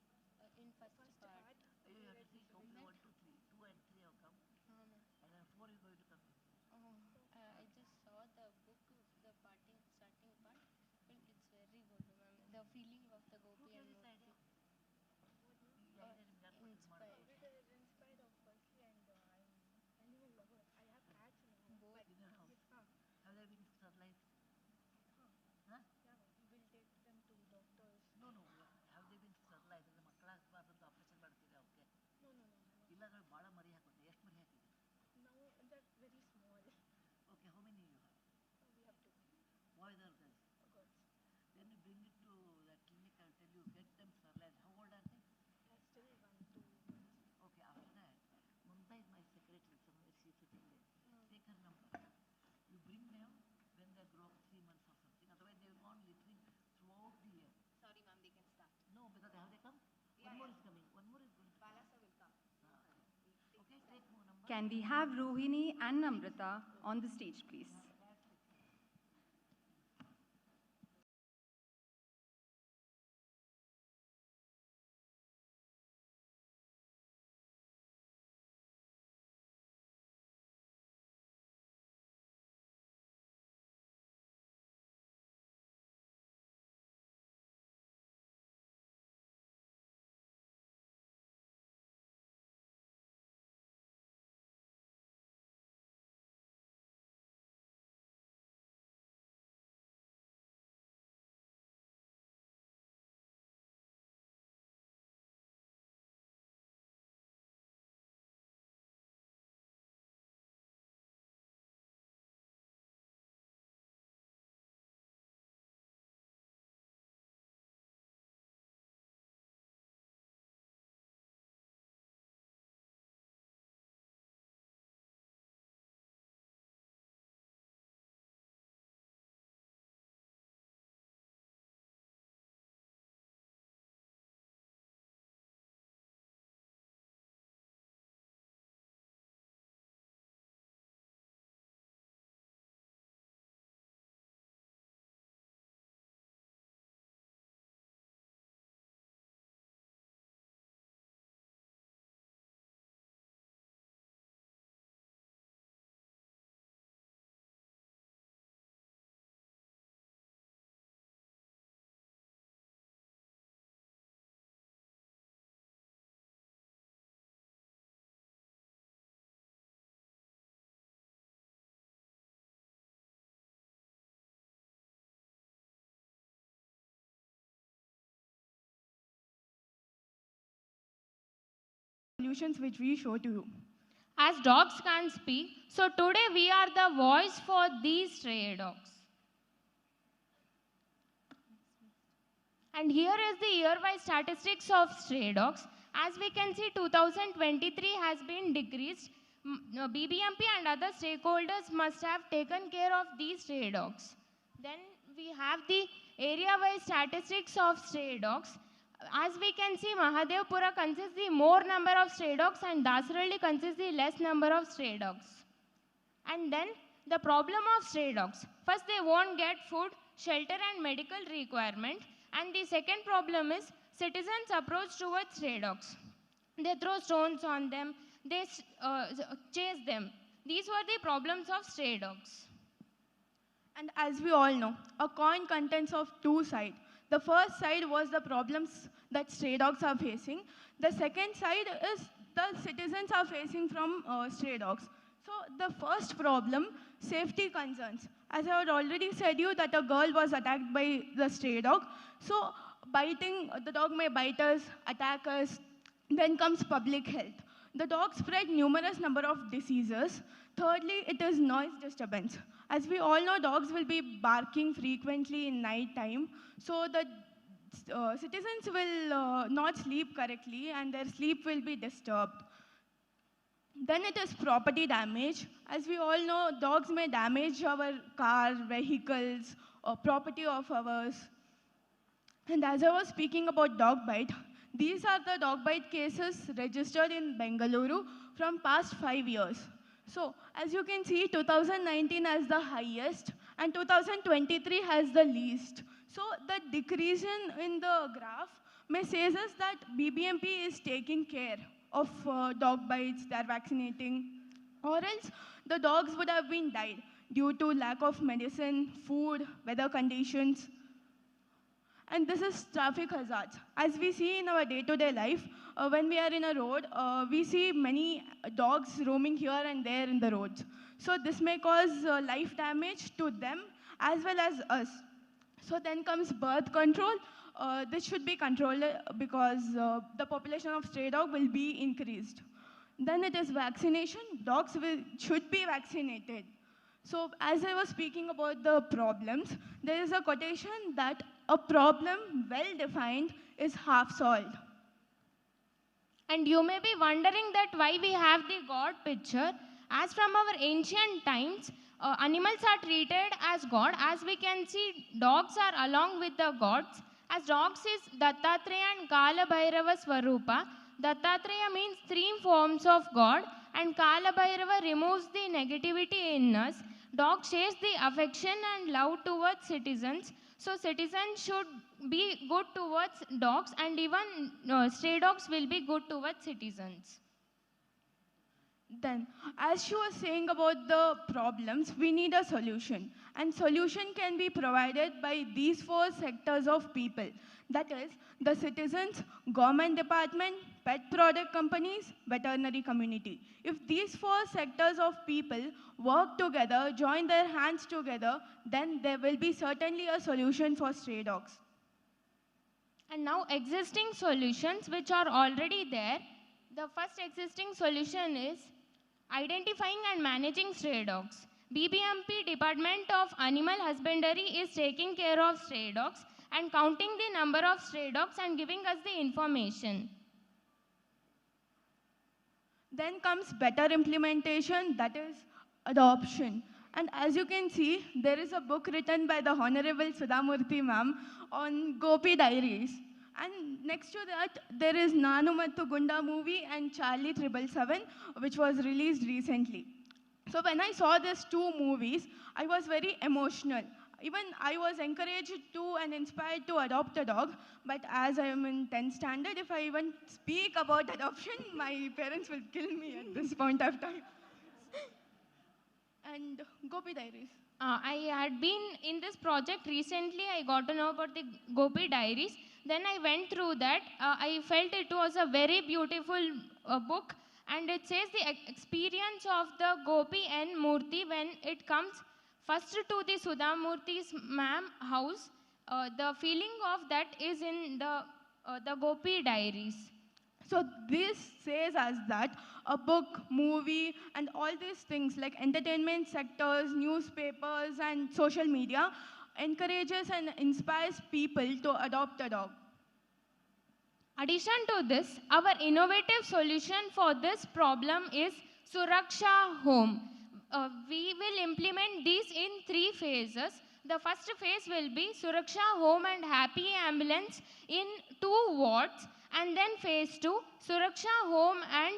In first part. You have to see Gopi 1 2 3 2 and 3 have come and then 4 is going to come. I just saw the book, the starting part, but it's very good, ma'am. The feeling of the Gopi and Murti. Can we have Rohini and Namrata on the stage, please? Solutions which we show to you. As dogs can't speak, so today we are the voice for these stray dogs. And here is the year-wise statistics of stray dogs. As we can see, 2023 has been decreased. BBMP and other stakeholders must have taken care of these stray dogs. Then we have the area-wise statistics of stray dogs. As we can see, Mahadevpura consists the more number of stray dogs and Dasaralli consists the less number of stray dogs. And then the problem of stray dogs. First, they won't get food, shelter and medical requirement. And the second problem is citizens' approach towards stray dogs. They throw stones on them, they chase them. These were the problems of stray dogs. And as we all know, a coin contains of two sides. The first side was the problems that stray dogs are facing. The second side is the citizens are facing from stray dogs. So the first problem, safety concerns. As I had already said you that a girl was attacked by the stray dog. So biting, the dog may bite us, attack us. Then comes public health. The dog spread numerous number of diseases. Thirdly, it is noise disturbance. As we all know, dogs will be barking frequently in night time. So the citizens will not sleep correctly and their sleep will be disturbed. Then it is property damage. As we all know, dogs may damage our car, vehicles, or property of ours. And as I was speaking about dog bite, these are the dog bite cases registered in Bengaluru from past 5 years. So as you can see, 2019 has the highest and 2023 has the least. So the decrease in the graph may say us that BBMP is taking care of dog bites, they are vaccinating, or else the dogs would have been died due to lack of medicine, food, weather conditions. And this is traffic hazards. As we see in our day-to-day life, when we are in a road, we see many dogs roaming here and there in the roads. So this may cause life damage to them as well as us. So then comes birth control. This should be controlled because the population of stray dog will be increased. Then it is vaccination. Dogs should be vaccinated. So as I was speaking about the problems, there is a quotation that a problem well defined is half solved. And you may be wondering that why we have the God picture. As from our ancient times, animals are treated as God. As we can see, dogs are along with the gods. As dogs is Dattatreya and Kala Bhairava Swarupa. Dattatreya means three forms of God and Kala Bhairava removes the negativity in us. Dog shares the affection and love towards citizens. So citizens should be good towards dogs, and even stray dogs will be good towards citizens. Then, as she was saying about the problems, we need a solution. And solution can be provided by these four sectors of people. That is, the citizens, government department, pet product companies, veterinary community. If these four sectors of people work together, join their hands together, then there will be certainly a solution for stray dogs. And now existing solutions which are already there. The first existing solution is identifying and managing stray dogs. BBMP Department of Animal Husbandry is taking care of stray dogs and counting the number of stray dogs and giving us the information. Then comes better implementation, that is adoption. And as you can see, there is a book written by the Honorable Sudhamurthy ma'am on Gopi Diaries. And next to that, there is Nanu Mattu Gunda movie and Charlie 777, which was released recently. So when I saw these two movies, I was very emotional. Even I was encouraged to and inspired to adopt a dog. But as I am in 10th standard, if I even speak about adoption, my parents will kill me at this point of time. And Gopi Diaries. I had been in this project recently. I got to know about the Gopi Diaries. Then I went through that. I felt it was a very beautiful book, and it says the experience of the Gopi and Murthy when it comes first to the Sudhamurthy's ma'am house. The feeling of that is in the Gopi Diaries. So this says us that a book, movie, and all these things like entertainment sectors, newspapers, and social media encourages and inspires people to adopt a dog. Addition to this, our innovative solution for this problem is Suraksha Home. We will implement these in 3 phases. The first phase will be Suraksha Home and Happy Ambulance in 2 wards. And then phase 2, Suraksha Home and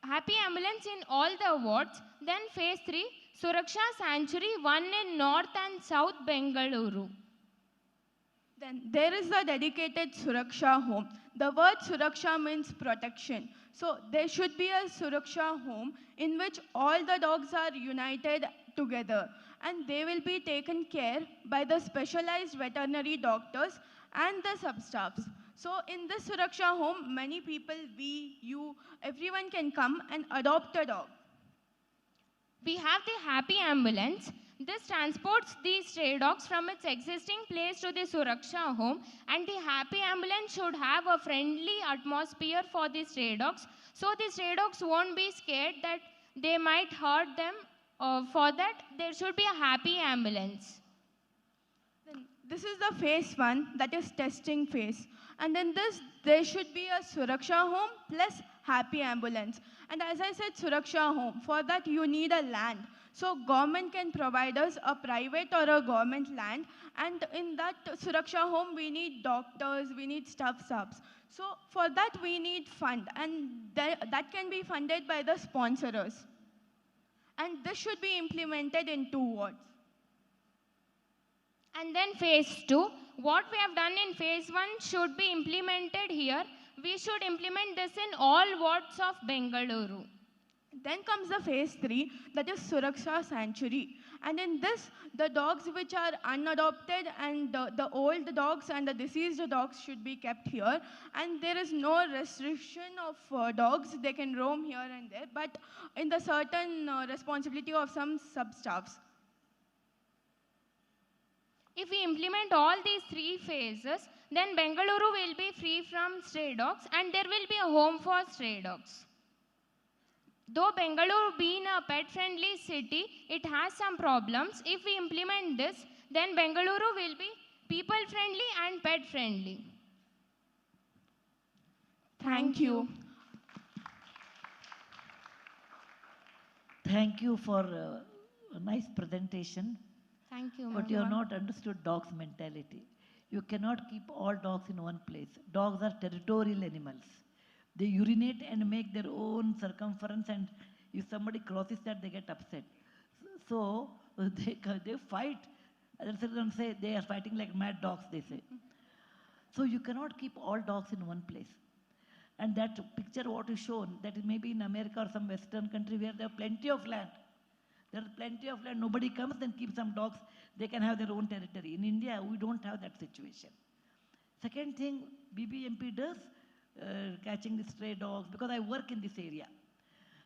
Happy Ambulance in all the wards. Then phase 3, Suraksha Sanctuary, 1 in North and South Bengaluru. Then there is a dedicated Suraksha Home. The word Suraksha means protection. So there should be a Suraksha Home in which all the dogs are united together, and they will be taken care by the specialized veterinary doctors and the substaffs. So in this Suraksha Home, many people, we, you, everyone can come and adopt a dog. We have the Happy Ambulance. This transports these stray dogs from its existing place to the Suraksha Home, and the Happy Ambulance should have a friendly atmosphere for the stray dogs, so the stray dogs won't be scared that they might hurt them. For that, there should be a Happy Ambulance. Then this is the phase 1, that is testing phase. And in this, there should be a Suraksha Home plus Happy Ambulance. And as I said, Suraksha Home, for that you need a land. So government can provide us a private or a government land. And in that Suraksha Home, we need doctors, we need staff subs. So for that, we need fund. And that can be funded by the sponsors. And this should be implemented in 2 wards. And then phase 2, what we have done in phase 1 should be implemented here. We should implement this in all wards of Bengaluru. Then comes the phase 3, that is Suraksha Sanctuary. And in this, the dogs which are unadopted and the old dogs and the deceased dogs should be kept here. And there is no restriction of dogs. They can roam here and there, but in the certain responsibility of some substaffs. If we implement all these 3 phases, then Bengaluru will be free from stray dogs and there will be a home for stray dogs. Though Bengaluru being a pet-friendly city, it has some problems. If we implement this, then Bengaluru will be people-friendly and pet-friendly. Thank you. Thank you for a nice presentation. Thank you, But you have not understood dogs' mentality. You cannot keep all dogs in one place. Dogs are territorial animals. They urinate and make their own circumference and If somebody crosses that, they get upset. So they fight. And say they are fighting like mad dogs, they say. So you cannot keep all dogs in one place. And that picture what is shown, that is maybe in America or some Western country where there are plenty of land. There is plenty of land. Nobody comes and keeps some dogs. They can have their own territory. In India, we don't have that situation. Second thing, BBMP does catching the stray dogs, because I work in this area.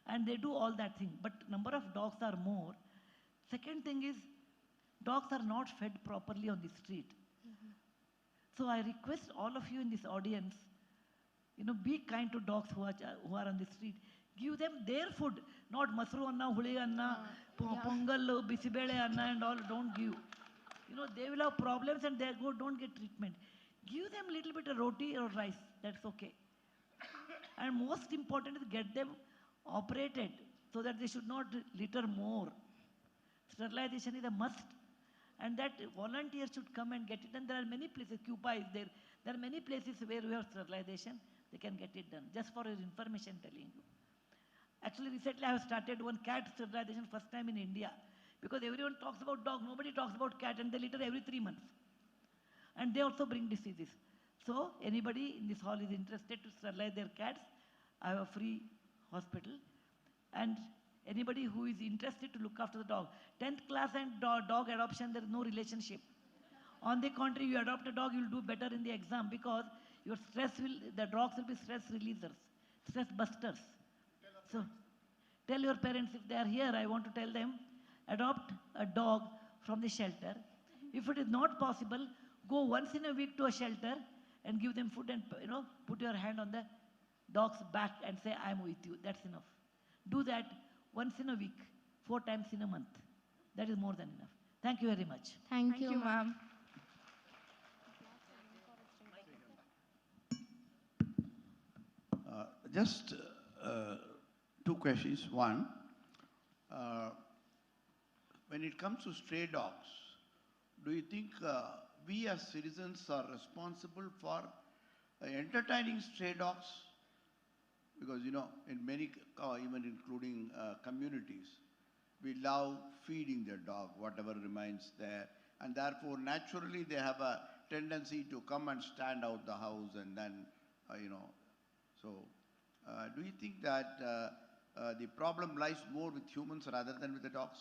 And they do all that thing. But number of dogs are more. Second thing is, dogs are not fed properly on the street. So I request all of you in this audience, be kind to dogs who are on the street. Give them their food, not masru anna, huli anna, pongal, bisibele anna and all, don't give. They will have problems and they don't get treatment. Give them a little bit of roti or rice, that's okay. And most important is get them operated so that they should not litter more. Sterilization is a must. And that volunteers should come and get it done. There are many places, Cuba is there. There are many places where we have sterilization, they can get it done. Just for your information telling you. Actually, recently I have started one cat sterilization first time in India. Because everyone talks about dog, nobody talks about cat, and they litter every 3 months. And they also bring diseases. So anybody in this hall is interested to sterilize their cats, I have a free hospital. And anybody who is interested to look after the dog. 10th class and dog adoption, there is no relationship. On the contrary, you adopt a dog, you will do better in the exam because the dogs will be stress releasers, stress busters. So tell your parents if they are here, I want to tell them, adopt a dog from the shelter. If it is not possible, go once in a week to a shelter and give them food and put your hand on the dog's back and say, I am with you. That's enough. Do that once in a week, 4 times in a month. That is more than enough. Thank you very much. Thank you, ma'am. Just 2 questions. One, when it comes to stray dogs, do you think we as citizens are responsible for entertaining stray dogs? Because, in many, even including communities, we love feeding their dog, whatever remains there. And therefore, naturally, they have a tendency to come and stand out the house and then, So, do you think that the problem lies more with humans rather than with the dogs?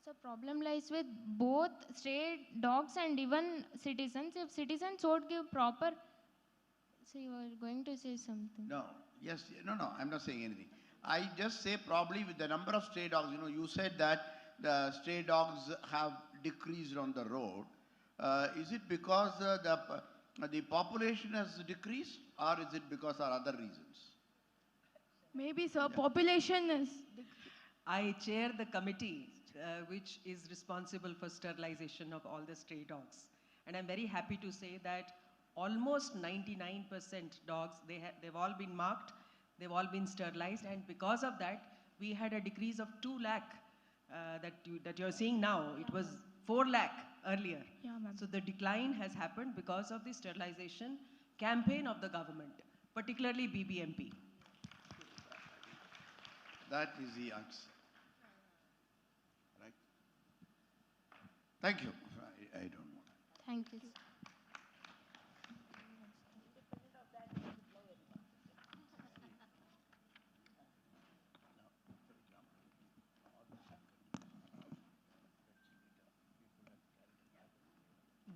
So problem lies with both stray dogs and even citizens. If citizens won't give proper... So you are going to say something? No, yes, no, I'm not saying anything. I just say probably with the number of stray dogs, you said that the stray dogs have decreased on the road. Is it because the population has decreased, or is it because of other reasons? Maybe, sir, population is... I chair the committee which is responsible for sterilization of all the stray dogs. And I'm very happy to say that almost 99% dogs, they've all been marked, they've all been sterilized, and because of that, we had a decrease of 2 lakh that you're seeing now. It was 4 lakh earlier. Yeah, ma'am. So the decline has happened because of the sterilization campaign of the government, particularly BBMP. That is the answer. Right? Thank you. I don't know. Thank you.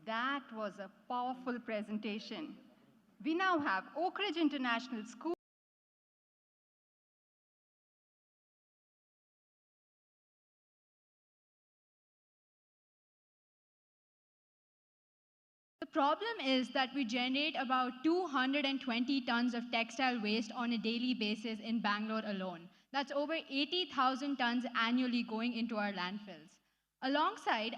That was a powerful presentation. We now have Oak Ridge International School. The problem is that we generate about 220 tons of textile waste on a daily basis in Bangalore alone. That's over 80,000 tons annually going into our landfills. Alongside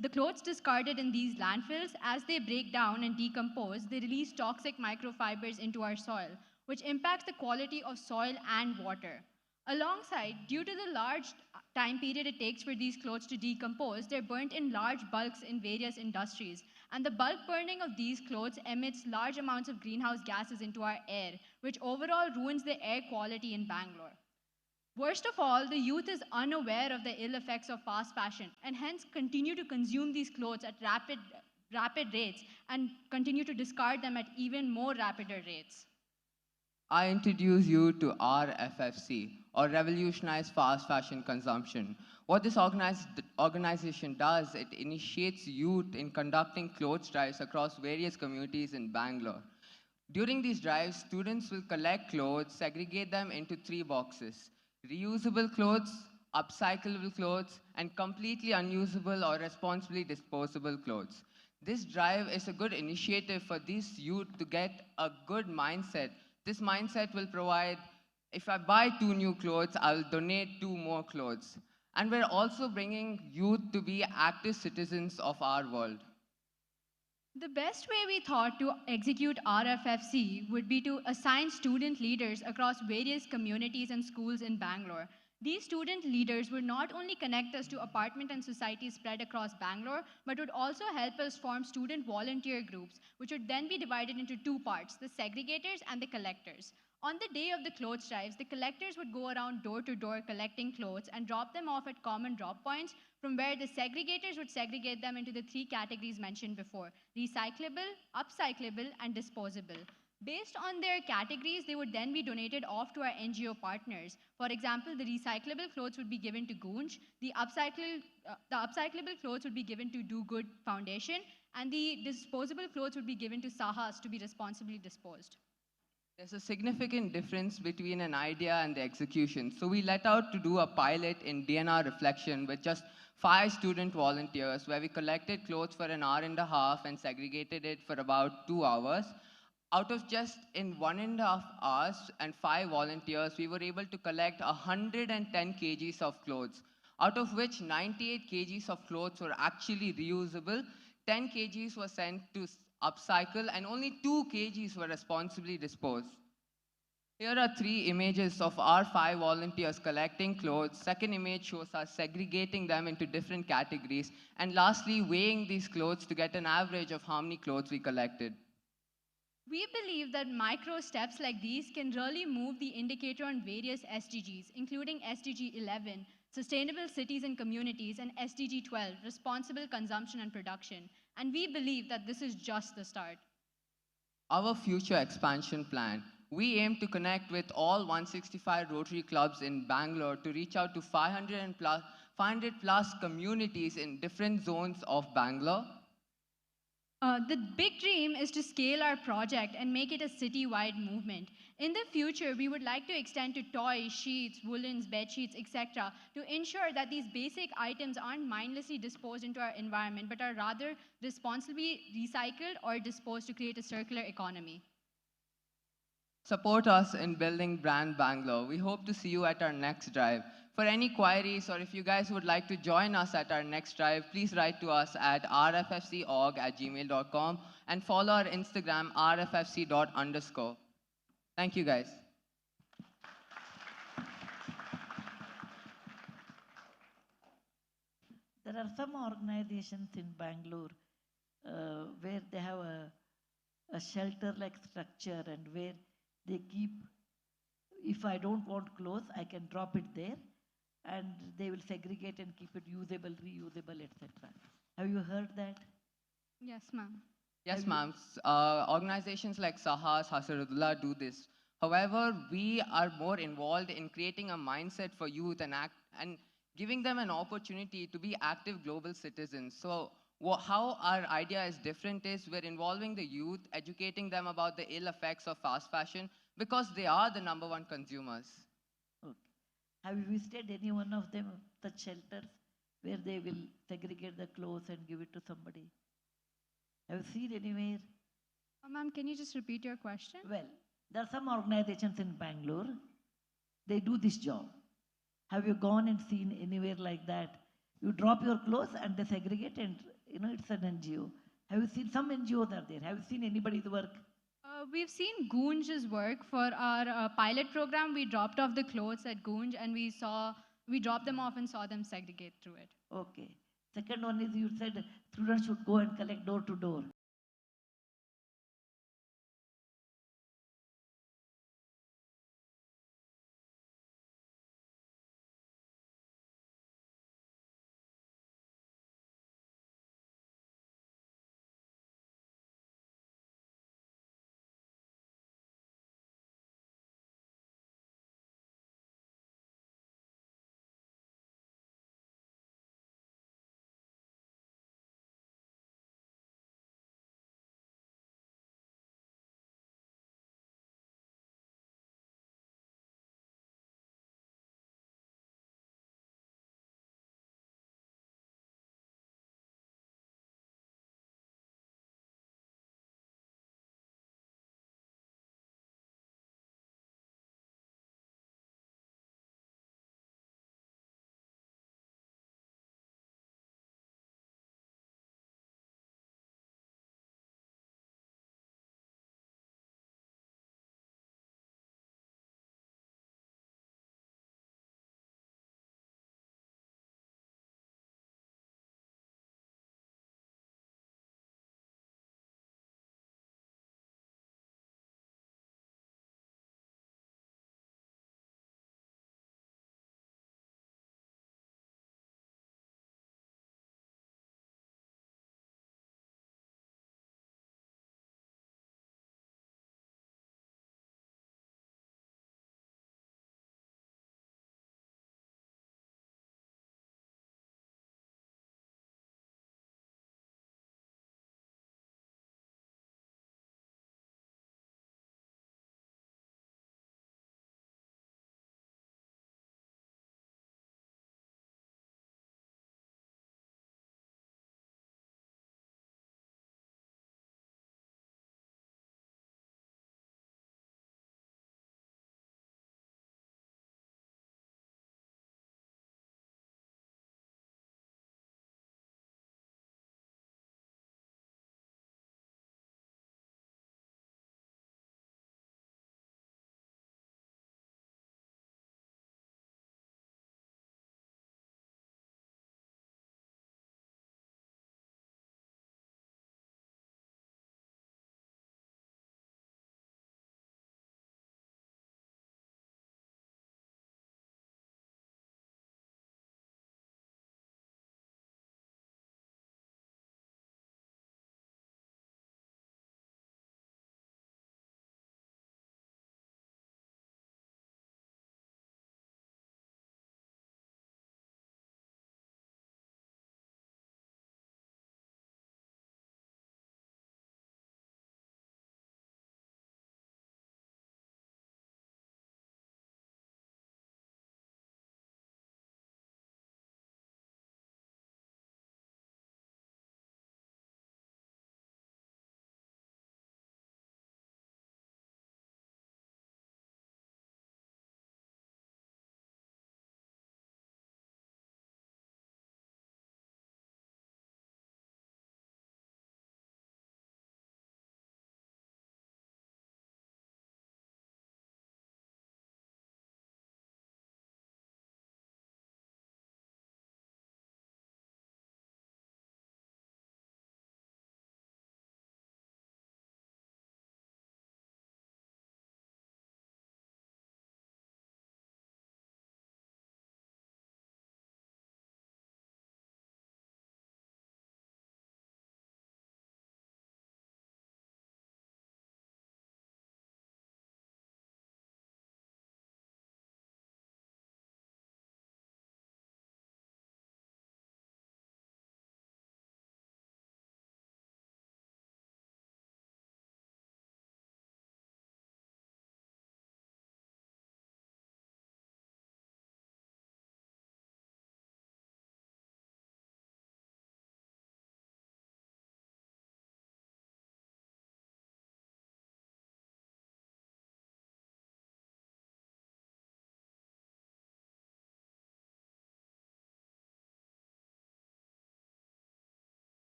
the clothes discarded in these landfills, as they break down and decompose, they release toxic microfibers into our soil, which impacts the quality of soil and water. Alongside, due to the large time period it takes for these clothes to decompose, they're burnt in large bulks in various industries. And the bulk burning of these clothes emits large amounts of greenhouse gases into our air, which overall ruins the air quality in Bangalore. Worst of all, the youth is unaware of the ill effects of fast fashion and hence continue to consume these clothes at rapid rates and continue to discard them at even more rapider rates. I introduce you to RFFC, or Revolutionize Fast Fashion Consumption. What this organization does, it initiates youth in conducting clothes drives across various communities in Bangalore. During these drives, students will collect clothes, segregate them into 3 boxes: reusable clothes, upcyclable clothes, and completely unusable or responsibly disposable clothes. This drive is a good initiative for these youth to get a good mindset. This mindset will provide, if I buy 2 new clothes, I'll donate 2 more clothes. And we're also bringing youth to be active citizens of our world. The best way we thought to execute RFFC would be to assign student leaders across various communities and schools in Bangalore. These student leaders would not only connect us to apartment and societies spread across Bangalore, but would also help us form student volunteer groups, which would then be divided into 2 parts, the segregators and the collectors. On the day of the clothes drives, the collectors would go around door to door collecting clothes and drop them off at common drop points, from where the segregators would segregate them into the 3 categories mentioned before: recyclable, upcyclable, and disposable. Based on their categories, they would then be donated off to our NGO partners. For example, the recyclable clothes would be given to Goonj, the upcyclable clothes would be given to Do Good Foundation, and the disposable clothes would be given to Sahas to be responsibly disposed. There's a significant difference between an idea and the execution. So we let out to do a pilot in DNR Reflection with just 5 student volunteers, where we collected clothes for an hour and a half and segregated it for about 2 hours. Out of just in 1.5 hours and 5 volunteers, we were able to collect 110 kgs of clothes, out of which 98 kgs of clothes were actually reusable, 10 kgs were sent to upcycle, and only 2 kgs were responsibly disposed. Here are 3 images of our 5 volunteers collecting clothes. Second image shows us segregating them into different categories, and lastly, weighing these clothes to get an average of how many clothes we collected. We believe that micro steps like these can really move the indicator on various SDGs, including SDG 11, Sustainable Cities and Communities, and SDG 12, Responsible Consumption and Production. And we believe that this is just the start. Our future expansion plan. We aim to connect with all 165 Rotary clubs in Bangalore to reach out to 500 plus communities in different zones of Bangalore. The big dream is to scale our project and make it a city-wide movement. In the future, we would like to extend to toys, sheets, woolens, bed sheets, etc., to ensure that these basic items aren't mindlessly disposed into our environment, but are rather responsibly recycled or disposed to create a circular economy. Support us in building brand Bangalore. We hope to see you at our next drive. For any queries, or if you guys would like to join us at our next drive, please write to us at rffcorg@gmail.com and follow our Instagram rffc._. Thank you, guys. There are some organizations in Bangalore where they have a shelter-like structure, and where they keep, if I don't want clothes, I can drop it there, and they will segregate and keep it usable, reusable, etc. Have you heard that? Yes, ma'am. Yes, ma'am. Organizations like Sahas, Hasarudullah do this. However, we are more involved in creating a mindset for youth and giving them an opportunity to be active global citizens. So how our idea is different is we're involving the youth, educating them about the ill effects of fast fashion, because they are the #1 consumers. Okay. Have you visited any one of them, such shelters, where they will segregate the clothes and give it to somebody? Have you seen anywhere? Ma'am, can you just repeat your question? Well, there are some organizations in Bangalore, they do this job. Have you gone and seen anywhere like that? You drop your clothes and they segregate, and it's an NGO. Have you seen, some NGOs are there? Have you seen anybody's work? We've seen Goonj's work for our pilot program. We dropped off the clothes at Goonj and we dropped them off and saw them segregate through it. Okay. Second one is, you said students should go and collect door to door.